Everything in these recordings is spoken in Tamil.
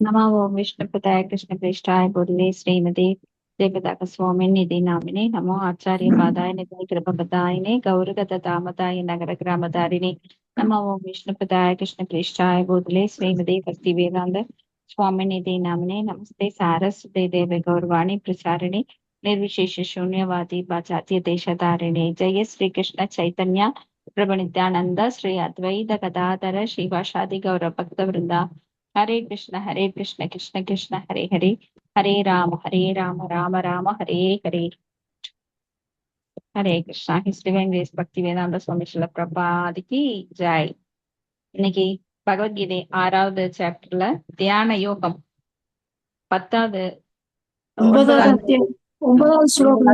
नमो ओम विष्णुपदाय कृष्णप्रेष्ठाय भूतले श्रीमते देवदाक स्वामी निधि नामिने नमो आचार्य पादाय निधि कृपपदायिने गौरगत दामदाय नगर ग्रामधारिणे नमो ओम विष्णुपदाय कृष्णप्रेष्ठाय भूतले श्रीमते भक्ति वेदांत स्वामी निधि नामिने नमस्ते सारस्वते देव गौरवाणी प्रचारिणे निर्विशेष शून्यवादी पाश्चात्य देशधारिणे जय श्री कृष्ण चैतन्य प्रभु नित्यानंद श्री अद्वैत गदाधर श्रीवासादि गौर भक्त वृंदा हरे Krishna Krishna Krishna Hare Hare Hare Ram Ram Ram Hare Hare Hare Krishna his divine grace பக்தி வேதாந்த சுவாமி ஸ்ரீல பிரபாதிக்கு ஜெய். இன்னைக்கு பகவத்கீதை 6வது சாப்டர்ல தியான யோகம் 10வது ஒன்பதாவது 9வது அத்தியாயம் 9வது ஸ்லோகம்.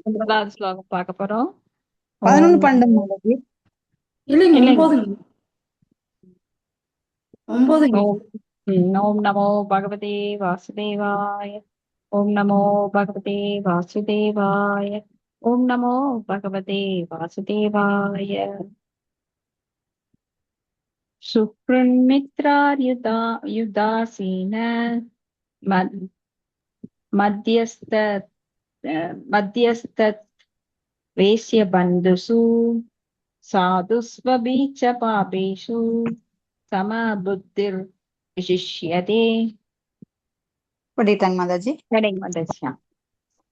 9வது ஸ்லோகம் பார்க்க போறோம். 11 12 இல்லைங்க, இல்லைங்க. 9 ஓம் நமோ பகவதே வாசுதேவாய. ओम नमो भगवते वासुदेवाय. ओम नमो भगवते वासुदेवाय. सुहृन्मित्रार्युदा युदासीन मद- मध्यस्थ मध्यस्थ वेश्य बन्धुषु साधुस्वबीच पापेषु समबुद्धिर् विशिष्यते. படிட்டாங்க மாதாஜி. சரிங்க மாதாஜி.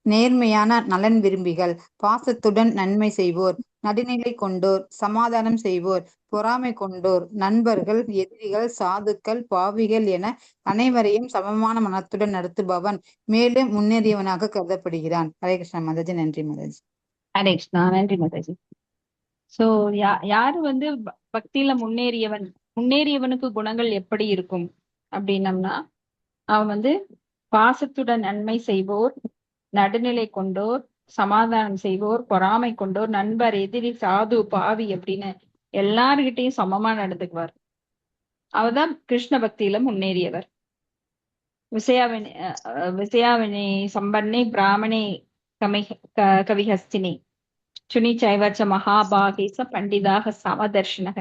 நேர்மையான நலன் விரும்பிகள், பாசத்துடன் நன்மை செய்வோர், நடுநிலை கொண்டோர், சமாதானம் செய்வோர், பொறாமை கொண்டோர், நண்பர்கள், எதிரிகள், சாதுக்கள், பாவிகள் என அனைவரையும் சமமான மனத்துடன் நடத்துபவன் மேலும் முன்னேறியவனாக கருதப்படுகிறான். ஹரே கிருஷ்ணா மாதாஜி. நன்றி மாதாஜி. ஹரே கிருஷ்ணா. நன்றி மாதாஜி. சோ யாரு பக்தியில முன்னேறியவனுக்கு குணங்கள் எப்படி இருக்கும் அப்படின்னம்னா, அவன் பாசத்துடன் நன்மை செய்வோர், நடுநிலை கொண்டோர், சமாதானம் செய்வோர், பொறாமை கொண்டோர், நண்பர், எதிரி, சாது, பாவி அப்படின்னு எல்லார்கிட்டையும் சமமா நடந்துக்குவார். அவர்தான் கிருஷ்ண பக்தியில முன்னேறியவர். விசயாவினி சம்பன்னே பிராமணே கவிஹஸ்தினி சுனி சைவச்ச மகாபாகேச பண்டிதாக சமதர்ஷனக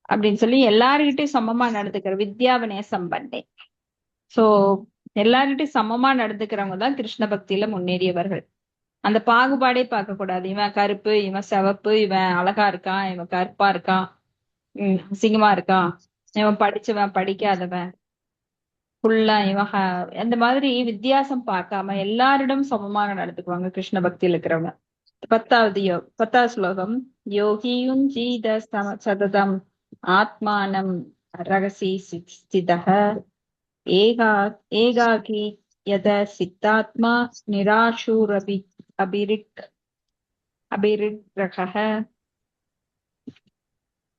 அப்படின்னு சொல்லி எல்லார்கிட்டையும் சமமா நடந்துக்கிற வித்யாவினய சம்பன்னே. சோ எல்லார்கிட்டையும் சமமா நடந்துக்கிறவங்க தான் கிருஷ்ண பக்தியில முன்னேறியவர்கள். அந்த பாகுபாடே பார்க்க கூடாது. இவன் கருப்பு, இவன் சிவப்பு, இவன் அழகா இருக்கான், இவன் கருப்பா இருக்கான், அசிங்கமா இருக்கான், இவன் படிச்சவன் படிக்காதவன், ஃபுல்லா இவன் அந்த மாதிரி வித்தியாசம் பார்க்காம எல்லாரிடம் சமமாக நடந்துக்குவாங்க கிருஷ்ண பக்தியில் இருக்கிறவங்க. 10வது ஸ்லோகம். யோகியுஞ்சீத சததம் ஆத்மானம் ரகசி ஸ்திதः ஏகாகி யத சித்தாத்மா நிராசூரபி அபிரிக்ரஹ.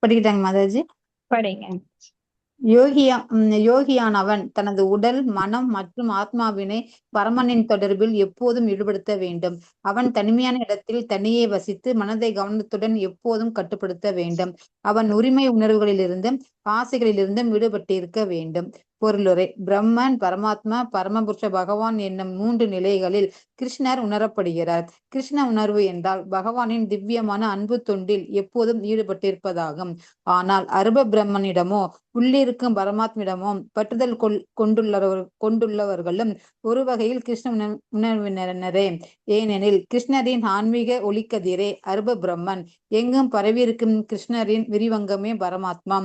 படிக்கிட்டாங்க மாதாஜி. படிங்க. யோகியானவன் தனது உடல், மனம் மற்றும் ஆத்மாவினை பரமனின் தொடர்பில் எப்போதும் ஈடுபடுத்த வேண்டும். அவன் தனிமையான இடத்தில் தனியே வசித்து மனதை கவனத்துடன் எப்போதும் கட்டுப்படுத்த வேண்டும். அவன் உரிமை உணர்வுகளிலிருந்தும் ஆசைகளிலிருந்தும் ஈடுபட்டிருக்க வேண்டும். பொருளுரை. பிரம்மன், பரமாத்மா, பரமபுருஷ பகவான் என்னும் 3 நிலைகளில் கிருஷ்ணர் உணரப்படுகிறார். கிருஷ்ண உணர்வு என்றால் பகவானின் திவ்யமான அன்பு தொண்டில் எப்போதும் ஈடுபட்டிருப்பதாகும். ஆனால் அருப பிரம்மனிடமோ உள்ளிருக்கும் பரமாத்மிடமோ பற்றுதல் கொண்டுள்ளவர்களும் ஒரு வகையில் கிருஷ்ண உணர்வினரே. ஏனெனில் கிருஷ்ணரின் ஆன்மீக ஒளிக்கதிரே அருப பிரம்மன், எங்கும் பரவியிருக்கும் கிருஷ்ணரின் விரிவங்கமே பரமாத்மா.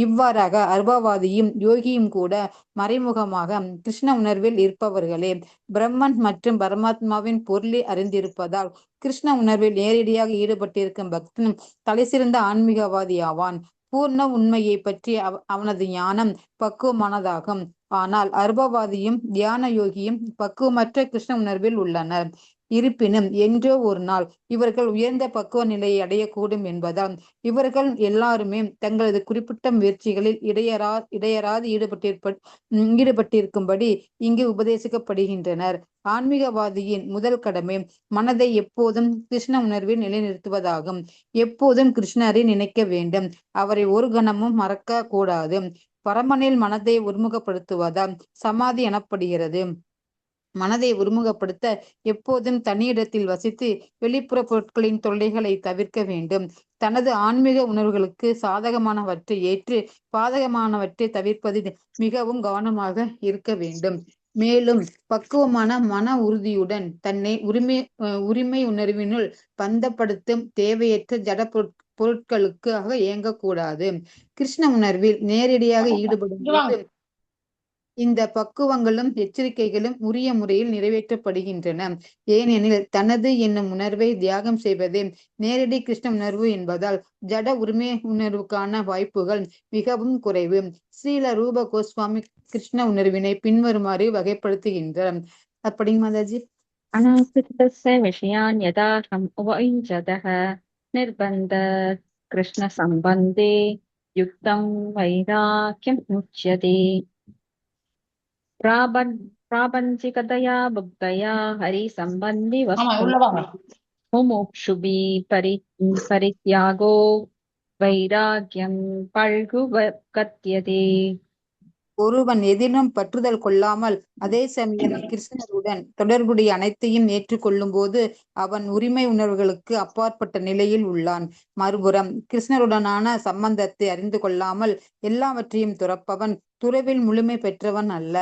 இவ்வாறாக அருபவாதியும் யோகியும் கூட மறைமுகமாக கிருஷ்ண உணர்வில் இருப்பவர்களே. பிரம்மன் மற்றும் பரமாத்மாவின் பொருளை அறிந்திருப்பதால் கிருஷ்ண உணர்வில் நேரடியாக ஈடுபட்டிருக்கும் பக்தன் தலைசிறந்த ஆன்மீகவாதி ஆவான். பூர்ண உண்மையை பற்றி அவனது ஞானம் பக்குவமானதாகும். ஆனால் அருபவாதியும் தியான யோகியும் பக்குவமற்ற கிருஷ்ண உணர்வில் உள்ளனர். இருப்பினும் என்றோ ஒரு நாள் இவர்கள் உயர்ந்த பக்குவ நிலையை அடையக்கூடும் என்பதால் இவர்கள் எல்லாருமே தங்களது குறிப்பிட்ட முயற்சிகளில் இடையராது ஈடுபட்டிருக்கும்படி இங்கு உபதேசிக்கப்படுகின்றனர். ஆன்மீகவாதியின் முதல் கடமை மனதை எப்போதும் கிருஷ்ண உணர்வில் நிலைநிறுத்துவதாகும். எப்போதும் கிருஷ்ணரை நினைக்க வேண்டும். அவரை ஒரு கணமும் மறக்க கூடாது. பரமனில் மனதை ஒருமுகப்படுத்துவதால் சமாதி எனப்படுகிறது. மனதை ஒருமுகப்படுத்த எப்போதும் தனியிடத்தில் வசித்து வெளிப்புற பொருட்களின் தொல்லைகளை தவிர்க்க வேண்டும். தனது ஆன்மீக உணர்வுகளுக்கு சாதகமானவற்றை ஏற்று பாதகமானவற்றை தவிர்ப்பதில் மிகவும் கவனமாக இருக்க வேண்டும். மேலும் பக்குவமான மன உறுதியுடன் தன்னை உரிமை உணர்வினுள் பந்தப்படுத்தும் தேவையற்ற ஜட பொருட்களுக்காக இயங்கக்கூடாது. கிருஷ்ண உணர்வில் நேரடியாக ஈடுபடும் போது இந்த பக்குவங்களும் எச்சரிக்கைகளும் உரிய முறையில் நிறைவேற்றப்படுகின்றன. ஏனெனில் தனது என்னும் உணர்வை தியாகம் செய்வதே நேரடி கிருஷ்ண உணர்வு என்பதால் ஜட உரிமை உணர்வுக்கான வாய்ப்புகள் மிகவும் குறைவு. ஸ்ரீல ரூப கோஸ்வாமி கிருஷ்ண உணர்வினை பின்வருமாறு வகைப்படுத்துகின்றார். அப்படிங்க மாதாஜி. அநாசிரிதஸ்ய விஷயான் யதார்த்தம் உபயுஞ்சதः நிர்பந்த கிருஷ்ண சம்பந்தே யுக்தம் வைராக்கியம் முச்யதே. प्रापञ्चिकतया भुक्तया हरिसम्बन्धि मुमुक्षुभि परित्यागो वैराग्यं पल्गुकत्यते. ஒருவன் எதிலும் பற்றுதல் கொள்ளாமல் அதே சமயம் கிருஷ்ணருடன் தொடர்புடைய அனைத்தையும் ஏற்றுக்கொள்ளும் போது அவன் உரிமை உணர்வுகளுக்கு அப்பாற்பட்ட நிலையில் உள்ளான். மறுபுறம் கிருஷ்ணருடனான சம்பந்தத்தை அறிந்து கொள்ளாமல் எல்லாவற்றையும் துறப்பவன் துறவில் முழுமை பெற்றவன் அல்ல.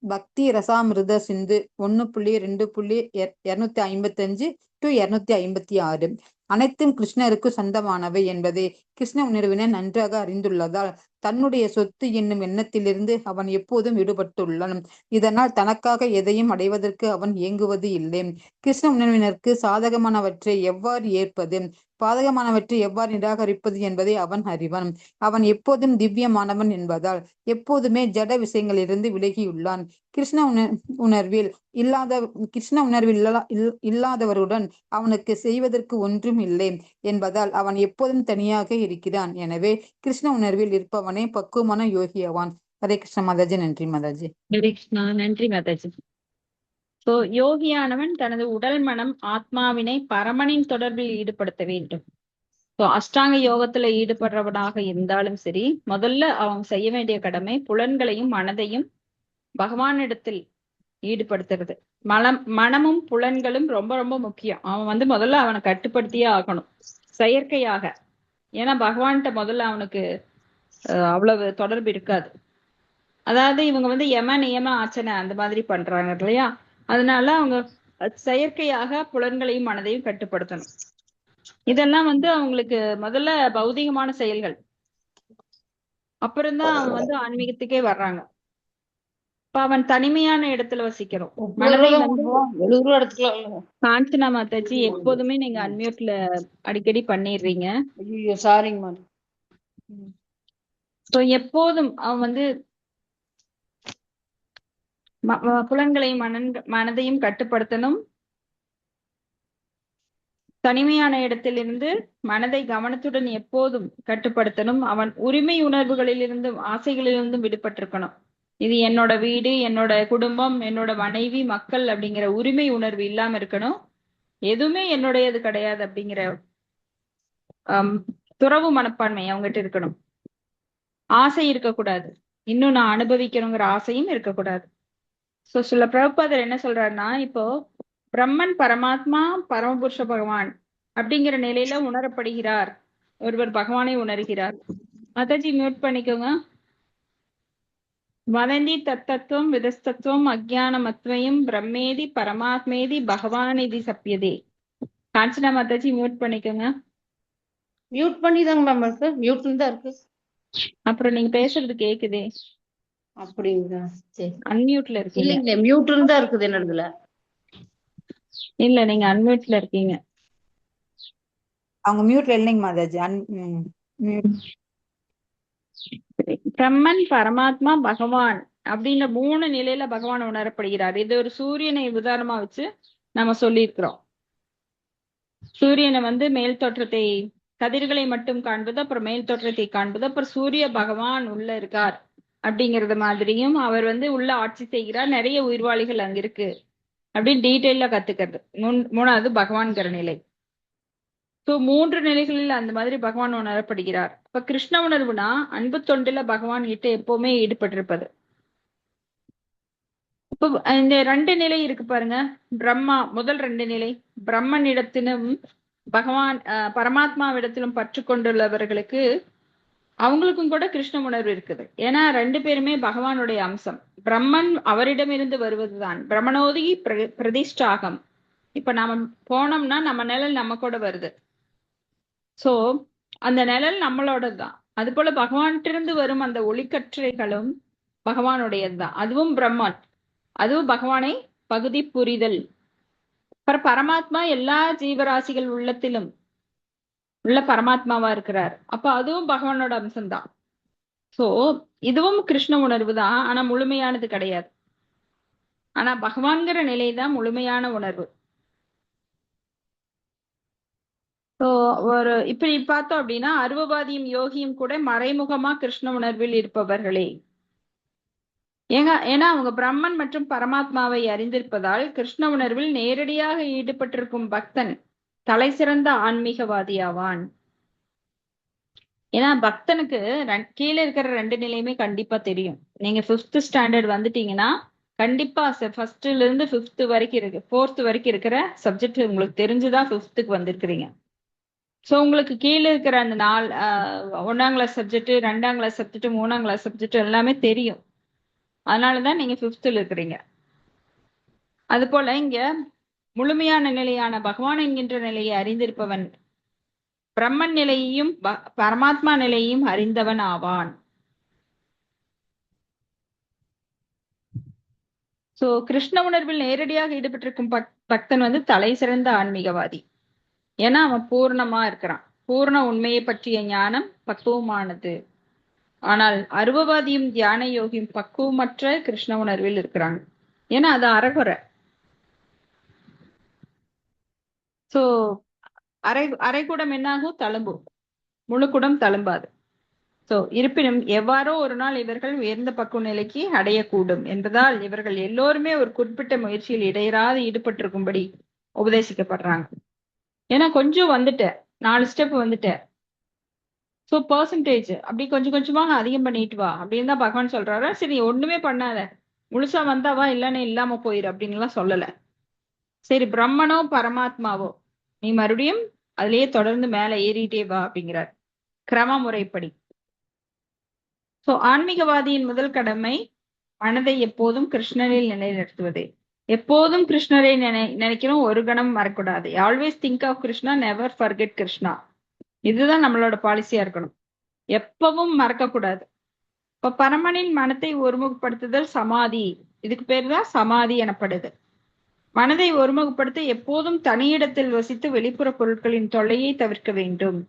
பக்தி ரசாமிருத சிந்து 1.2.255 to 256. அனைத்தும் கிருஷ்ணருக்கு சொந்தமானவை என்பதை கிருஷ்ண உணர்வினர் நன்றாக அறிந்துள்ளதால் தன்னுடைய சொத்து என்னும் எண்ணத்திலிருந்து அவன் எப்போதும் விடுபட்டுள்ளான். இதனால் தனக்காக எதையும் அடைவதற்கு அவன் இயங்குவது இல்லை. கிருஷ்ண உணர்வினருக்கு சாதகமானவற்றை எவ்வாறு ஏற்பது, பாதகமானவற்றை எவ்வாறு நிராகரிப்பது என்பதை அவன் அறிவான். அவன் எப்போதும் திவ்யமானவன் என்பதால் எப்போதுமே ஜட விஷயங்களிலிருந்து விலகியுள்ளான். கிருஷ்ண உணர்வில் இல்லாதவருடன் அவனுக்கு செய்வதற்கு ஒன்றும் இல்லை என்பதால் அவன் எப்போதும் தனியாக இருக்கிறான். எனவே கிருஷ்ண உணர்வில் இருப்பவனே பக்குவமான யோகியவான். ஹரே கிருஷ்ண மாதாஜி. நன்றி மாதாஜி. ஹரே கிருஷ்ணா. நன்றி மாதாஜி. சோ யோகியானவன் தனது உடல் மனம் ஆத்மாவினை பரமனின் தொடர்பில் ஈடுபடுத்த வேண்டும். ஸோ அஷ்டாங்க யோகத்துல ஈடுபடுறவனாக இருந்தாலும் சரி, முதல்ல அவன் செய்ய வேண்டிய கடமை புலன்களையும் மனதையும் பகவானிடத்தில் ஈடுபடுத்துறது. மனமும் புலன்களும் ரொம்ப ரொம்ப முக்கியம். அவன் முதல்ல அவனை கட்டுப்படுத்தியே ஆகணும் செயற்கையாக. ஏன்னா பகவான்கிட்ட முதல்ல அவனுக்கு அவ்வளவு தொடர்பு இருக்காது. அதாவது இவங்க யம நியம ஆச்சனை அந்த மாதிரி பண்றாங்க இல்லையா? அதனால அவங்க செயற்கையாக புலன்களையும் மனதையும் கட்டுப்படுத்தணும். இதெல்லாம் அவங்களுக்கு முதல்ல பௌதிகமான செயல்கள். அப்புறம்தான் அவன் ஆன்மீகத்துக்கே வர்றாங்க. இப்ப அவன் தனிமையான இடத்துல வசிக்கிறோம். காஞ்சனா மாதாஜி, எப்போதுமே நீங்க அன்மியூட்ல அடிக்கடி பண்ணிடுறீங்க. எப்போதும் அவன் புலன்களையும் மனதையும் கட்டுப்படுத்தணும். தனிமையான இடத்திலிருந்து மனதை கவனத்துடன் எப்போதும் கட்டுப்படுத்தணும். அவன் உரிமை உணர்வுகளிலிருந்தும் ஆசைகளிலிருந்தும் விடுபட்டிருக்கணும். இது என்னோட வீடு, என்னோட குடும்பம், என்னோட மனைவி, மக்கள் அப்படிங்கிற உரிமை உணர்வு இல்லாம இருக்கணும். எதுவுமே என்னுடையது கிடையாது அப்படிங்கிற துறவு மனப்பான்மை அவங்ககிட்ட இருக்கணும். ஆசை இருக்கக்கூடாது. இன்னும் நான் அனுபவிக்கணுங்கிற ஆசையும் இருக்கக்கூடாது. சோ சில பிரபுபாதர் என்ன சொல்றாருன்னா, இப்போ பிரம்மன் பரமாத்மா பரமபுருஷ பகவான் அப்படிங்கிற நிலையில உணரப்படுகிறார். ஒருவர் பகவானை உணர்கிறார். மாதாஜி மியூட் பண்ணிக்கோங்க. வதந்தி தத்தத்துவம் விதஸ்தத்துவம் அஜ்ஞானமத்வயம் பிரம்மேதி பரமாத்மேதி பகவானிதி சப்பியதே. காஞ்சனா மாதாஜி மியூட் பண்ணிக்கோங்க. மியூட் பண்ணிதாங்க மேம் இருக்கு. மியூட்ல தான் இருக்கு. அப்புறம் நீங்க பேசுறது கேக்குதே. அப்படிங்களா? சரி. அன்மியூட்ல இருக்கீங்க. இல்லைங்க, மியூட்ல தான் இருக்குது என்னதுல. இல்ல, நீங்க அன்மியூட்ல இருக்கீங்க. அவங்க மியூட்ல இல்லைங்க மாதாஜி. பிரம்மன் பரமாத்மா பகவான் அப்படின்ற 3 நிலையில பகவான் உணரப்படுகிறார். இது ஒரு சூரியனை உதாரணமா வச்சு நம்ம சொல்லியிருக்கிறோம். சூரியனை மேல் தோற்றத்தை கதிர்களை மட்டும் காண்பது, அப்புறம் மேல் தோற்றத்தை காண்பது, அப்புறம் சூரிய பகவான் உள்ள இருக்கார் அப்படிங்கறது மாதிரியும் அவர் உள்ள ஆட்சி செய்கிறார், நிறைய உயிர்வாளிகள் அங்க இருக்கு அப்படின்னு டீட்டெயிலா கத்துக்கிறது. 3வது பகவான்கிற நிலை. சோ 3 நிலைகளில் அந்த மாதிரி பகவான் உணரப்படுகிறார். இப்ப கிருஷ்ண உணர்வுனா அன்பு தொண்டுல பகவான் கிட்ட எப்பவுமே ஈடுபட்டிருப்பது. இப்போ இந்த 2 நிலை இருக்கு பாருங்க. பிரம்மா முதல் 2 நிலை பிரம்மனிடத்திலும் பகவான் பரமாத்மாவிடத்திலும் பற்று கொண்டுள்ளவர்களுக்கு அவங்களுக்கும் கூட கிருஷ்ண உணர்வு இருக்குது. ஏன்னா 2 பேருமே பகவானுடைய அம்சம். பிரம்மன் அவரிடமிருந்து வருவதுதான். பிரம்மணோதி பிரதிஷ்டாகம். இப்ப நாம போனோம்னா நம்ம நிழல் நம்ம கூட வருது. சோ அந்த நிழல் நம்மளோடதுதான். அது போல பகவான்கிட்ட வரும் அந்த ஒளிக்கற்றைகளும் பகவானுடையதுதான். அதுவும் பிரம்மன், அதுவும் பகவானை பகுதி புரிதல். பரமாத்மா எல்லா ஜீவராசிகள் உள்ளத்திலும் உள்ள பரமாத்மாவா இருக்கிறார். அப்ப அதுவும் பகவானோட அம்சம்தான். சோ இதுவும் கிருஷ்ண உணர்வு தான், ஆனா முழுமையானது கிடையாது. ஆனா பகவான்கிற நிலைதான் முழுமையான உணர்வு. ஸோ இப்படி பார்த்தோம் அப்படின்னா அருவவாதியும் யோகியும் கூட மறைமுகமா கிருஷ்ண உணர்வில் இருப்பவர்களே. ஏன்னா அவங்க பிரம்மன் மற்றும் பரமாத்மாவை அறிந்திருப்பதால் கிருஷ்ண உணர்வில் நேரடியாக ஈடுபட்டிருக்கும் பக்தன் தலை சிறந்த ஆன்மீகவாதியாவான். ஏன்னா பக்தனுக்கு கீழே இருக்கிற 2 நிலையுமே கண்டிப்பா தெரியும். நீங்க 5th ஸ்டாண்டர்ட் வந்துட்டீங்கன்னா கண்டிப்பா ஃபர்ஸ்ட்ல இருந்து 5th வரைக்கும் இருக்கு, 4th வரைக்கும் இருக்கிற சப்ஜெக்ட் உங்களுக்கு தெரிஞ்சுதான் 5th வந்திருக்கிறீங்க. ஸோ உங்களுக்கு கீழே இருக்கிற அந்த 1ஆம் கிளாஸ் சப்ஜெக்ட், 2ஆம் கிளாஸ் சப்ஜெக்ட், 3ஆம் கிளாஸ் சப்ஜெக்ட் எல்லாமே தெரியும். அதனாலதான் நீங்க 5th இருக்கிறீங்க. அது போல இங்க முழுமையான நிலையான பகவான் என்கின்ற நிலையை அறிந்திருப்பவன் பிரம்மன் நிலையையும் பரமாத்மா நிலையையும் அறிந்தவன் ஆவான். சோ கிருஷ்ண உணர்வில் நேரடியாக ஈடுபட்டிருக்கும் பக்தன் தலை சிறந்த ஆன்மீகவாதி. ஏன்னா அவன் பூர்ணமா இருக்கிறான். பூர்ண உண்மையை பற்றிய ஞானம் பக்குவமானது. ஆனால் அருவவாதியும் தியான யோகியும் பக்குவமற்ற கிருஷ்ண உணர்வில் இருக்கிறாங்க. ஏன்னா அது அரைகுறை. சோ அரைகுடம் என்னாகும்? தழும்பும். முழுக்குடம் தழும்பாது. சோ இருப்பினும் எவ்வாறோ ஒரு நாள் இவர்கள் உயர்ந்த பக்குவ நிலைக்கு அடையக்கூடும் என்பதால் இவர்கள் எல்லோருமே ஒரு குறிப்பிட்ட முயற்சியில் இடையராது ஈடுபட்டிருக்கும்படி உபதேசிக்கப்படுறாங்க. ஏன்னா கொஞ்சம் 4 ஸ்டெப் சோ பெர்சன்டேஜ் அப்படி கொஞ்சம் கொஞ்சமா அதிகம் பண்ணிட்டு வா அப்படின்னு தான் பகவான் சொல்றாரு. சரி ஒண்ணுமே பண்ணாத, முழுசா வந்தாவா இல்லன்னு இல்லாம போயிரு அப்படின்னு எல்லாம் சொல்லல. சரி பிரம்மனோ பரமாத்மாவோ நீ மறுபடியும் அதுலயே தொடர்ந்து மேல ஏறிட்டே வா அப்படிங்கிறார் கிரம முறைப்படி. சோ ஆன்மீகவாதியின் முதல் கடமை மனதை எப்போதும் கிருஷ்ணரில் நிலைநிறுத்துவது. எப்போதும் கிருஷ்ணரை நினைக்கிறோம், ஒரு கணம் மறக்கூடாது. Always think of Krishna, never forget Krishna. இதுதான் நம்மளோட பாலிசியா இருக்கணும். எப்பவும் மறக்க கூடாது. இப்ப பரமனின் மனத்தை ஒருமுகப்படுத்துதல் சமாதி. இதுக்கு பேர் தான் சமாதி எனப்படுது. மனதை ஒருமுகப்படுத்த எப்போதும் தனியிடத்தில் வசித்து வெளிப்புற பொருட்களின் தொல்லையை தவிர்க்க வேண்டும்.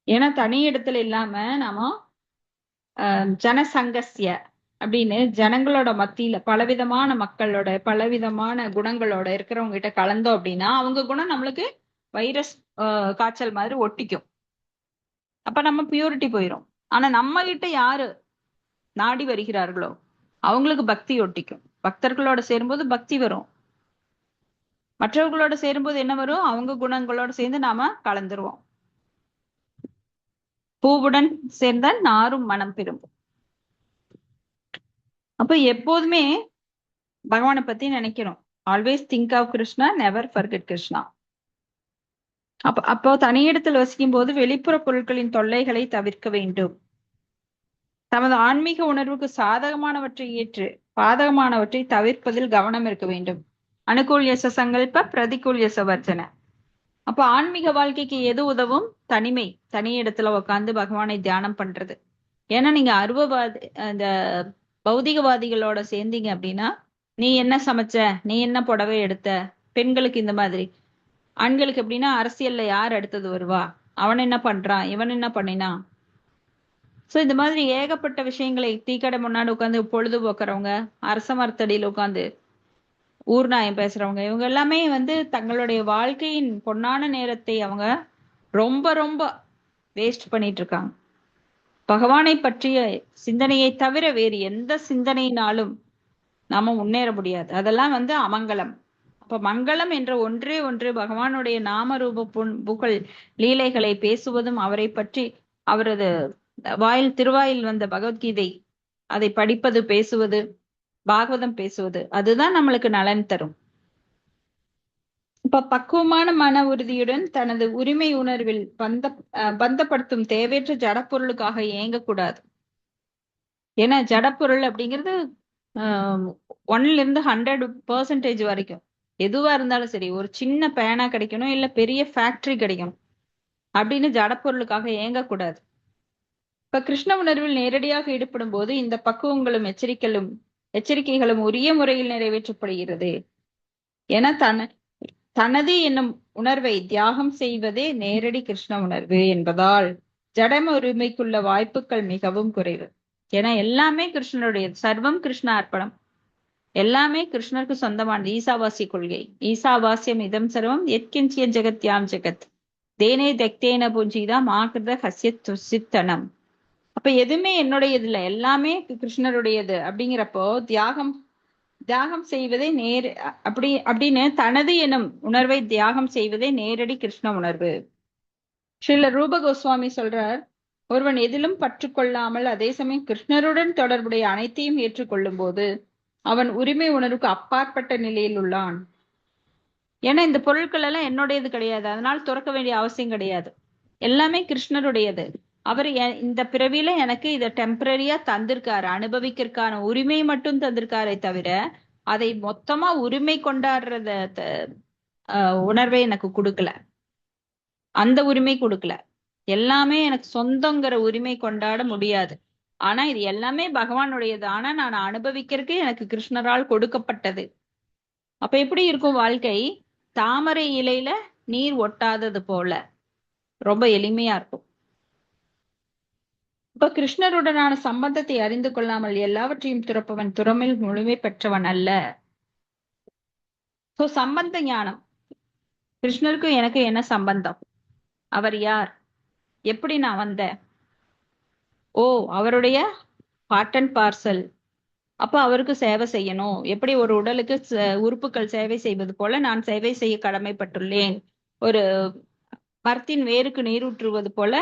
ஏன்னா தனியிடத்துல இல்லாம நாம ஜனசங்கஸ்ய அப்படின்னு ஜனங்களோட மத்தியில பலவிதமான மக்களோட பலவிதமான குணங்களோட இருக்கிறவங்க கிட்ட கலந்தோம் அப்படின்னா அவங்க குணம் நம்மளுக்கு வைரஸ் காய்ச்சல் மாதிரி ஒட்டிக்கும். அப்ப நம்ம பியூரிட்டி போயிடும். ஆனா நம்ம கிட்ட யாரு நாடி வருகிறார்களோ அவங்களுக்கு பக்தி ஒட்டிக்கும். பக்தர்களோட சேரும்போது பக்தி வரும். மற்றவர்களோட சேரும்போது என்ன வரும்? அவங்க குணங்களோட சேர்ந்து நாம கலந்துருவோம். பூவுடன் சேர்ந்தால் நாரும் மனம் பெறும். அப்ப எப்போதுமே பகவானை பத்தி நினைக்கிறோம். Always think of Krishna, never forget Krishna. அப்போ தனியிடத்தில் வசிக்கும் போது வெளிப்புற பொருட்களின் தொல்லைகளை தவிர்க்க வேண்டும். தமது ஆன்மீக உணர்வுக்கு சாதகமானவற்றை ஏற்று பாதகமானவற்றை தவிர்ப்பதில் கவனம் இருக்க வேண்டும். அனுகூல் யச சங்கல்ப பிரதிகூல் யச வர்ஜன. அப்ப ஆன்மீக வாழ்க்கைக்கு எது உதவும்? தனிமை. தனி இடத்துல உட்காந்து பகவானை தியானம் பண்றது. ஏன்னா நீங்க இந்த பௌதிகவாதிகளோட சேர்ந்தீங்க அப்படின்னா நீ என்ன சமைச்ச, நீ என்ன புடவை எடுத்த, பெண்களுக்கு இந்த மாதிரி, ஆண்களுக்கு எப்படின்னா அரசியல்ல யார் அடுத்தது வருவா, அவன் என்ன பண்றான், இவன் என்ன பண்ணினான். சோ இந்த மாதிரி ஏகப்பட்ட விஷயங்களை டீக்கடை முன்னாடி உட்காந்து பொழுதுபோக்குறவங்க, அரச மரத்தடியில் உட்காந்து ஊர்நாயம் பேசுறவங்க, இவங்க எல்லாமே தங்களுடைய வாழ்க்கையின் பொன்னான நேரத்தை அவங்க ரொம்ப ரொம்ப வேஸ்ட் பண்ணிட்டு இருக்காங்க. பகவானை பற்றிய சிந்தனையை தவிர வேறு எந்த சிந்தனையினாலும் நாம முன்னேற முடியாது. அதெல்லாம் அமங்கலம். அப்ப மங்களம் என்ற ஒன்றே ஒன்று பகவானுடைய நாம ரூப புகழ் லீலைகளை பேசுவதும், அவரை பற்றி அவரது திருவாயில் வந்த பகவத்கீதை அதை படிப்பது, பேசுவது, பாகவதம் பேசுவது, அதுதான் நம்மளுக்கு நலன் தரும். இப்ப பக்குவமான மன உறுதியுடன் தனது உரிமை உணர்வில் பந்தப்படுத்தும் தேவையற்ற ஜடப்பொருளுக்காக ஏங்கக்கூடாது. ஏன்னா ஜடப்பொருள் அப்படிங்கிறது 1ல இருந்து 100% வரைக்கும் எதுவா இருந்தாலும் சரி, ஒரு சின்ன பேனா கிடைக்கணும், இல்ல பெரிய ஃபேக்டரி கிடைக்கணும் அப்படின்னு ஜடப்பொருளுக்காக ஏங்கக்கூடாது. இப்ப கிருஷ்ண உணர்வில் நேரடியாக ஈடுபடும் போது இந்த பக்குவங்களும் எச்சரிக்கைகளும் உரிய முறையில் நிறைவேற்றப்படுகிறது. ஏன்னா தனது என்னும் உணர்வை தியாகம் செய்வதே நேரடி கிருஷ்ண உணர்வு என்பதால் ஜடம் உரிமைக்குள்ள வாய்ப்புகள் மிகவும் குறைவு. ஏன்னா எல்லாமே கிருஷ்ணனுடைய, சர்வம் கிருஷ்ண அர்ப்பணம், எல்லாமே கிருஷ்ணருக்கு சொந்தமானது. ஈசாவாசிய கொள்கை, ஈசாவாசியம் இதம் சர்வம் எத்கிஞ்சிய ஜெகத்யாம் ஜெகத் தேனே தெக்தேன புஞ்சிதா மாகிருத ஹஸ்யத் துசித்தனம். அப்ப எதுவுமே என்னுடையது இல்லை, எல்லாமே கிருஷ்ணருடையது. அப்படிங்கிறப்போ தியாகம் செய்வதே அப்படின்னு தனது எனும் உணர்வை தியாகம் செய்வதே நேரடி கிருஷ்ண உணர்வு. ஸ்ரீல ரூப கோஸ்வாமி சொல்றார், ஒருவன் எதிலும் பற்றுக்கொள்ளாமல் அதே சமயம் கிருஷ்ணருடன் தொடர்புடைய அனைத்தையும் ஏற்றுக்கொள்ளும் போது அவன் உரிமை உணர்வுக்கு அப்பாற்பட்ட நிலையில் உள்ளான். ஏன்னா இந்த பொருட்கள் எல்லாம் என்னுடையது கிடையாது, அதனால துறக்க வேண்டிய அவசியம் கிடையாது, எல்லாமே கிருஷ்ணருடையது. அவர் இந்த பிறவியில எனக்கு இதை டெம்பரரியா தந்திருக்காரு, அனுபவிக்கிறதுக்கான உரிமை மட்டும் தந்திருக்காரே தவிர அதை மொத்தமா உரிமை கொண்டாடுறத உணர்வை எனக்கு கொடுக்கல, அந்த உரிமை கொடுக்கல. எல்லாமே எனக்கு சொந்தங்கிற உரிமை கொண்டாட முடியாது. ஆனா இது எல்லாமே பகவானுடையது, ஆனா நான் அனுபவிக்கிறதுக்கு எனக்கு கிருஷ்ணரால் கொடுக்கப்பட்டது. அப்ப எப்படி இருக்கும் வாழ்க்கை? தாமரை இலையில நீர் ஒட்டாதது போல ரொம்ப எளிமையா இருக்கும். இப்ப கிருஷ்ணருடனான சம்பந்தத்தை அறிந்து கொள்ளாமல் எல்லாவற்றையும் துறப்பவன் துறமில் முழுமை பெற்றவன் அல்ல. சோ சம்பந்த ஞானம், கிருஷ்ணருக்கும் எனக்கு என்ன சம்பந்தம், அவர் யார், எப்படி நான் வந்தேன், ஓ அவருடைய பார்ட் அண்ட் பார்சல், அப்ப அவருக்கு சேவை செய்யணும். எப்படி ஒரு உடலுக்கு உறுப்புகள் சேவை செய்வது போல நான் சேவை செய்ய கடமைப்பட்டுள்ளேன். ஒரு மரத்தின் வேருக்கு நீரூற்றுவது போல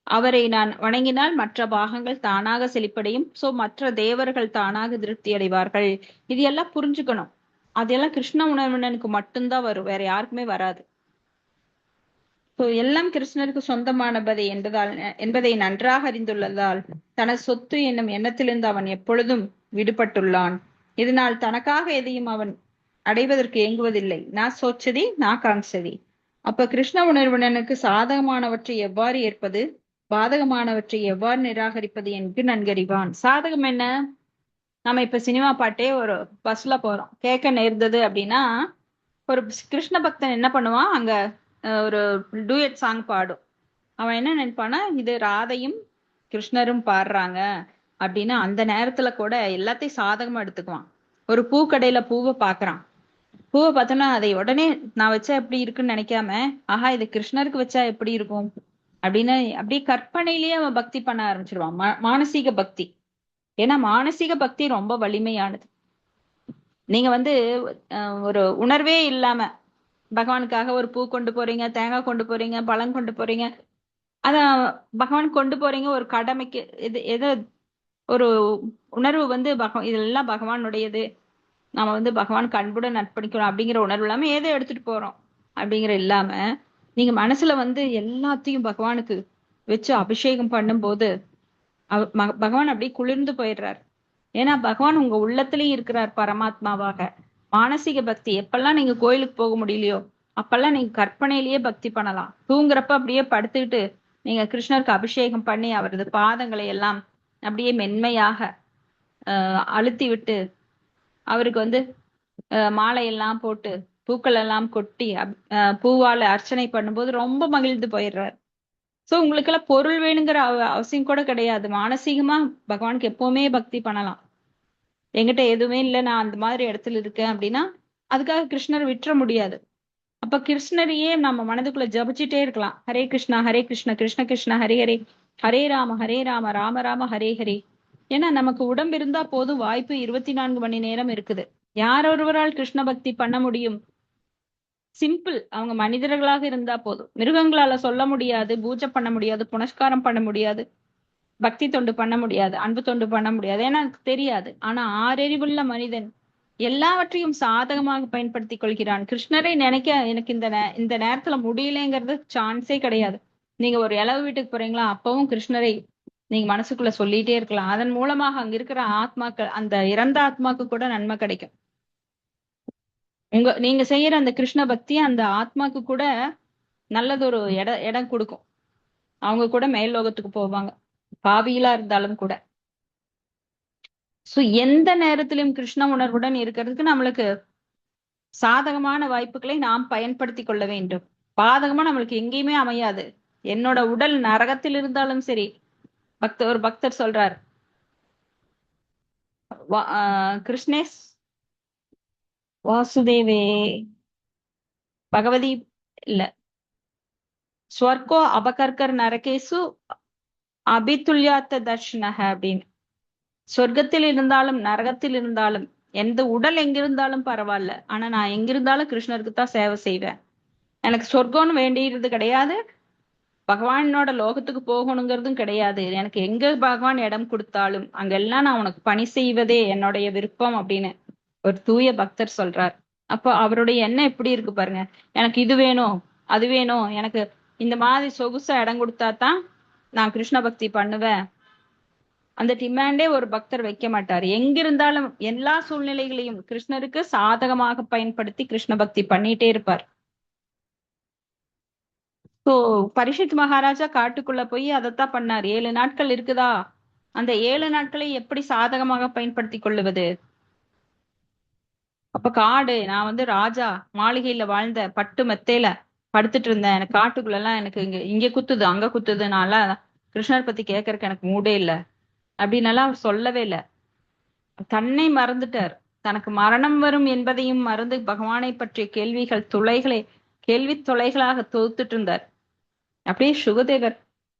அவரை நான் வணங்கினால் மற்ற பாகங்கள் தானாக செழிப்படையும். சோ மற்ற தேவர்கள் தானாக திருப்தி அடைவார்கள். இது எல்லாம் புரிஞ்சுக்கணும். அதெல்லாம் கிருஷ்ண உணர்வினனுக்கு மட்டும்தான் வரும், வேற யாருக்குமே வராது. எல்லாம் கிருஷ்ணருக்கு சொந்தமானபதை என்பதை நன்றாக அறிந்துள்ளதால் தனது சொத்து என்னும் எண்ணத்திலிருந்து அவன் எப்பொழுதும் விடுபட்டுள்ளான். இதனால் தனக்காக எதையும் அவன் அடைவதற்கு ஏங்குவதில்லை. நான் சோச்சதி நான் காங்சதி. அப்ப கிருஷ்ண உணர்வினனுக்கு சாதகமானவற்றை எவ்வாறு ஏற்பது, பாதகமானவற்றை எவ்வாறு நிராகரிப்பது என்று நன்கறிவான். சாதகம் என்ன? நம்ம இப்ப சினிமா பாட்டே ஒரு பஸ்ல போறோம், கேட்க நேர்ந்தது அப்படின்னா ஒரு கிருஷ்ண பக்தன் என்ன பண்ணுவான், அங்க ஒரு டூயட் சாங் பாடும். அவன் என்ன நினைப்பானா, இது ராதையும் கிருஷ்ணரும் பாடுறாங்க அப்படின்னு அந்த நேரத்துல கூட எல்லாத்தையும் சாதகமா எடுத்துக்குவான். ஒரு பூக்கடையில பூவை பாக்குறான், பூவை பார்த்தோன்னா அதை உடனே நான் வச்சா எப்படி இருக்குன்னு நினைக்காம, ஆஹா இது கிருஷ்ணருக்கு வச்சா எப்படி இருக்கும் அப்படின்னு அப்படியே கற்பனையிலேயே அவன் பக்தி பண்ண ஆரம்பிச்சிருவான். மானசீக பக்தி. ஏன்னா மானசீக பக்தி ரொம்ப வலிமையானது. நீங்க ஒரு உணர்வே இல்லாம பகவானுக்காக ஒரு பூ கொண்டு போறீங்க, தேங்காய் கொண்டு போறீங்க, பழம் கொண்டு போறீங்க, அத பகவான் கொண்டு போறீங்க ஒரு கடமைக்கு. எது ஒரு உணர்வு இதெல்லாம் பகவானுடையது, நாம பகவானுக்கு அன்புடன் அர்ப்பணிக்கணும் அப்படிங்கிற உணர்வு இல்லாம ஏதோ எடுத்துட்டு போறோம் அப்படிங்கிற இல்லாம நீங்க மனசுல எல்லாத்தையும் பகவானுக்கு வச்சு அபிஷேகம் பண்ணும்போது பகவான் அப்படியே குளிர்ந்து போயிடுறார். ஏன்னா பகவான் உங்க உள்ளத்திலயும் இருக்கிறார் பரமாத்மாவாக. மானசீக பக்தி எப்பெல்லாம் நீங்க கோயிலுக்கு போக முடியலையோ அப்பெல்லாம் நீங்க கற்பனையிலேயே பக்தி பண்ணலாம். தூங்குறப்ப அப்படியே படுத்துக்கிட்டு நீங்க கிருஷ்ணருக்கு அபிஷேகம் பண்ணி அவரது பாதங்களை எல்லாம் அப்படியே மென்மையாக அழுத்தி விட்டு அவருக்கு மாலையெல்லாம் போட்டு பூக்கள் எல்லாம் கொட்டி பூவால அர்ச்சனை பண்ணும்போது ரொம்ப மகிழ்ந்து போயிடுறார். சோ உங்களுக்கு எல்லாம் பொருள் வேணுங்கிற அவசியம் கூட கிடையாது. மானசீகமா பகவானுக்கு எப்பவுமே பக்தி பண்ணலாம். என்கிட்ட எதுவுமே இல்லை, நான் அந்த மாதிரி இடத்துல இருக்கேன் அப்படின்னா அதுக்காக கிருஷ்ணர் விட்டுற முடியாது. அப்ப கிருஷ்ணரையே நம்ம மனதுக்குள்ள ஜபிச்சுட்டே இருக்கலாம். ஹரே கிருஷ்ணா கிருஷ்ண கிருஷ்ண ஹரே ஹரே, ஹரே ராம ராம ராம ஹரே ஹரே. ஏன்னா நமக்கு உடம்பு இருந்தா போதும், வாய்ப்பு 24 மணி நேரம் இருக்குது. யார் ஒருவரால் கிருஷ்ண பக்தி பண்ண முடியும்? சிம்பிள், அவங்க மனிதர்களாக இருந்தா போதும். மிருகங்களால சொல்ல முடியாது, பூஜை பண்ண முடியாது, புனஸ்காரம் பண்ண முடியாது, பக்தி தொண்டு பண்ண முடியாது, அன்பு தொண்டு பண்ண முடியாது. ஏன்னா எனக்கு தெரியாது. ஆனா ஆறறிவுள்ள மனிதன் எல்லாவற்றையும் சாதகமாக பயன்படுத்திக் கொள்கிறான். கிருஷ்ணரை நினைக்க எனக்கு இந்த நேரத்துல முடியலைங்கிறது சான்ஸே கிடையாது. நீங்க ஒரு இளவு வீட்டுக்கு போறீங்களா, அப்பவும் கிருஷ்ணரை நீங்க மனசுக்குள்ள சொல்லிட்டே இருக்கலாம். அதன் மூலமாக அங்க இருக்கிற ஆத்மாக்கள், அந்த இறந்த ஆத்மாக்கு கூட நன்மை கிடைக்கும். நீங்க செய்யற அந்த கிருஷ்ண பக்தி அந்த ஆத்மாக்கு கூட நல்லதொரு இடம் கொடுக்கும். அவங்க கூட மேல் லோகத்துக்கு போவாங்க, பாவிகளா இருந்தாலும் கூட. சோ எந்த நேரத்திலும் கிருஷ்ண உணர்வுடன் இருக்கிறதுக்கு நம்மளுக்கு சாதகமான வாய்ப்புகளை நாம் பயன்படுத்தி கொள்ள வேண்டும். பாதகமா நம்மளுக்கு எங்கேயுமே அமையாது. என்னோட உடல் நரகத்தில் இருந்தாலும் சரி, ஒரு பக்தர் சொல்றார், கிருஷ்ணேஸ் வாசுதேவே பகவதி இல்ல ஸ்வர்கோ அபகர்கர் நரகேசு அபிதுல்யாத்த தர்ஷனக அப்படின்னு. சொர்க்கத்தில் இருந்தாலும் நரகத்தில் இருந்தாலும் எந்த உடல் எங்கிருந்தாலும் பரவாயில்ல, ஆனா நான் எங்கிருந்தாலும் கிருஷ்ணருக்கு தான் சேவை செய்வேன். எனக்கு சொர்க்கம்னு வேண்டியது கிடையாது, பகவானோட லோகத்துக்கு போகணுங்கிறதும் கிடையாது. எனக்கு எங்க பகவான் இடம் கொடுத்தாலும் அங்கெல்லாம் நான் உனக்கு பணி செய்வதே என்னுடைய விருப்பம் அப்படின்னு ஒரு தூய பக்தர் சொல்றார். அப்போ அவருடைய எண்ணம் எப்படி இருக்கு பாருங்க. எனக்கு இது வேணும், அது வேணும், எனக்கு இந்த மாதிரி சொகுசா இடம் கொடுத்தா தான் நான் கிருஷ்ண பக்தி பண்ணுவேன். அந்த டிமாண்டே ஒரு பக்தர் வைக்க மாட்டார். எங்கிருந்தாலும் எல்லா சூழ்நிலைகளையும் கிருஷ்ணருக்கு சாதகமாக பயன்படுத்தி கிருஷ்ண பக்தி பண்ணிட்டே இருப்பார். சோ பரிஷித் மகாராஜா காட்டுக்குள்ள போய் அதைத்தான் பண்ணார். 7 நாட்கள் இருக்குதா, அந்த 7 நாட்களை எப்படி சாதகமாக பயன்படுத்தி கொள்ளுவது? அப்ப காடு, நான் வந்து ராஜா மாளிகையில வாழ்ந்த பட்டு மெத்தையில படுத்துட்டு இருந்தேன். எனக்கு காட்டுக்குள்ள எல்லாம் எனக்கு இங்க குத்துது அங்க குத்துதுனால கிருஷ்ணர் பத்தி கேட்கறதுக்கு எனக்கு மூடே இல்லை அப்படின்னலாம் அவர் சொல்லவே இல்லை. தன்னை மறந்துட்டார். தனக்கு மரணம் வரும் என்பதையும் மறந்து பகவானை பற்றிய கேள்வி தொலைகளாக தொகுத்துட்டு இருந்தார். அப்படியே சுகதேவர்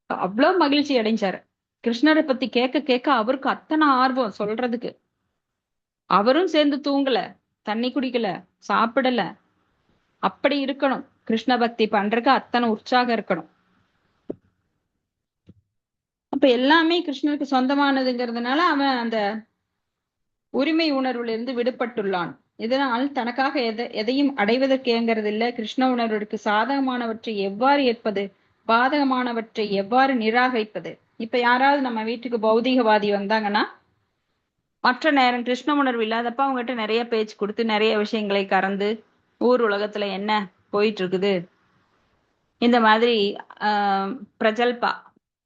அவ்வளவு மகிழ்ச்சி அடைஞ்சாரு. கிருஷ்ணரை பத்தி கேட்க கேட்க அவருக்கு அத்தனை ஆர்வம் சொல்றதுக்கு. அவரும் சேர்ந்து தூங்கல, தண்ணி குடிக்கல, சாப்பிடல. அப்படி இருக்கணும், கிருஷ்ண பக்தி பண்றதுக்கு அத்தனை உற்சாகம் இருக்கணும். அப்ப எல்லாமே கிருஷ்ணருக்கு சொந்தமானதுங்கிறதுனால அவன் அந்த உரிமை உணர்வுல இருந்து விடுபட்டுள்ளான். இதனால் தனக்காக எதையும் அடைவதற்கேங்கிறது இல்ல. கிருஷ்ண உணர்வுக்கு சாதகமானவற்றை எவ்வாறு ஏற்பது, பாதகமானவற்றை எவ்வாறு நிராகரிப்பது. இப்ப யாராவது நம்ம வீட்டுக்கு பௌதிகவாதி வந்தாங்கன்னா, மற்ற நேரம் கிருஷ்ண உணர்வு இல்லாதப்ப அவங்ககிட்ட நிறைய பேச்சு கொடுத்து நிறைய விஷயங்களை கறந்து ஊர் உலகத்துல என்ன போயிட்டு இருக்குது, இந்த மாதிரி பிரஜல்பா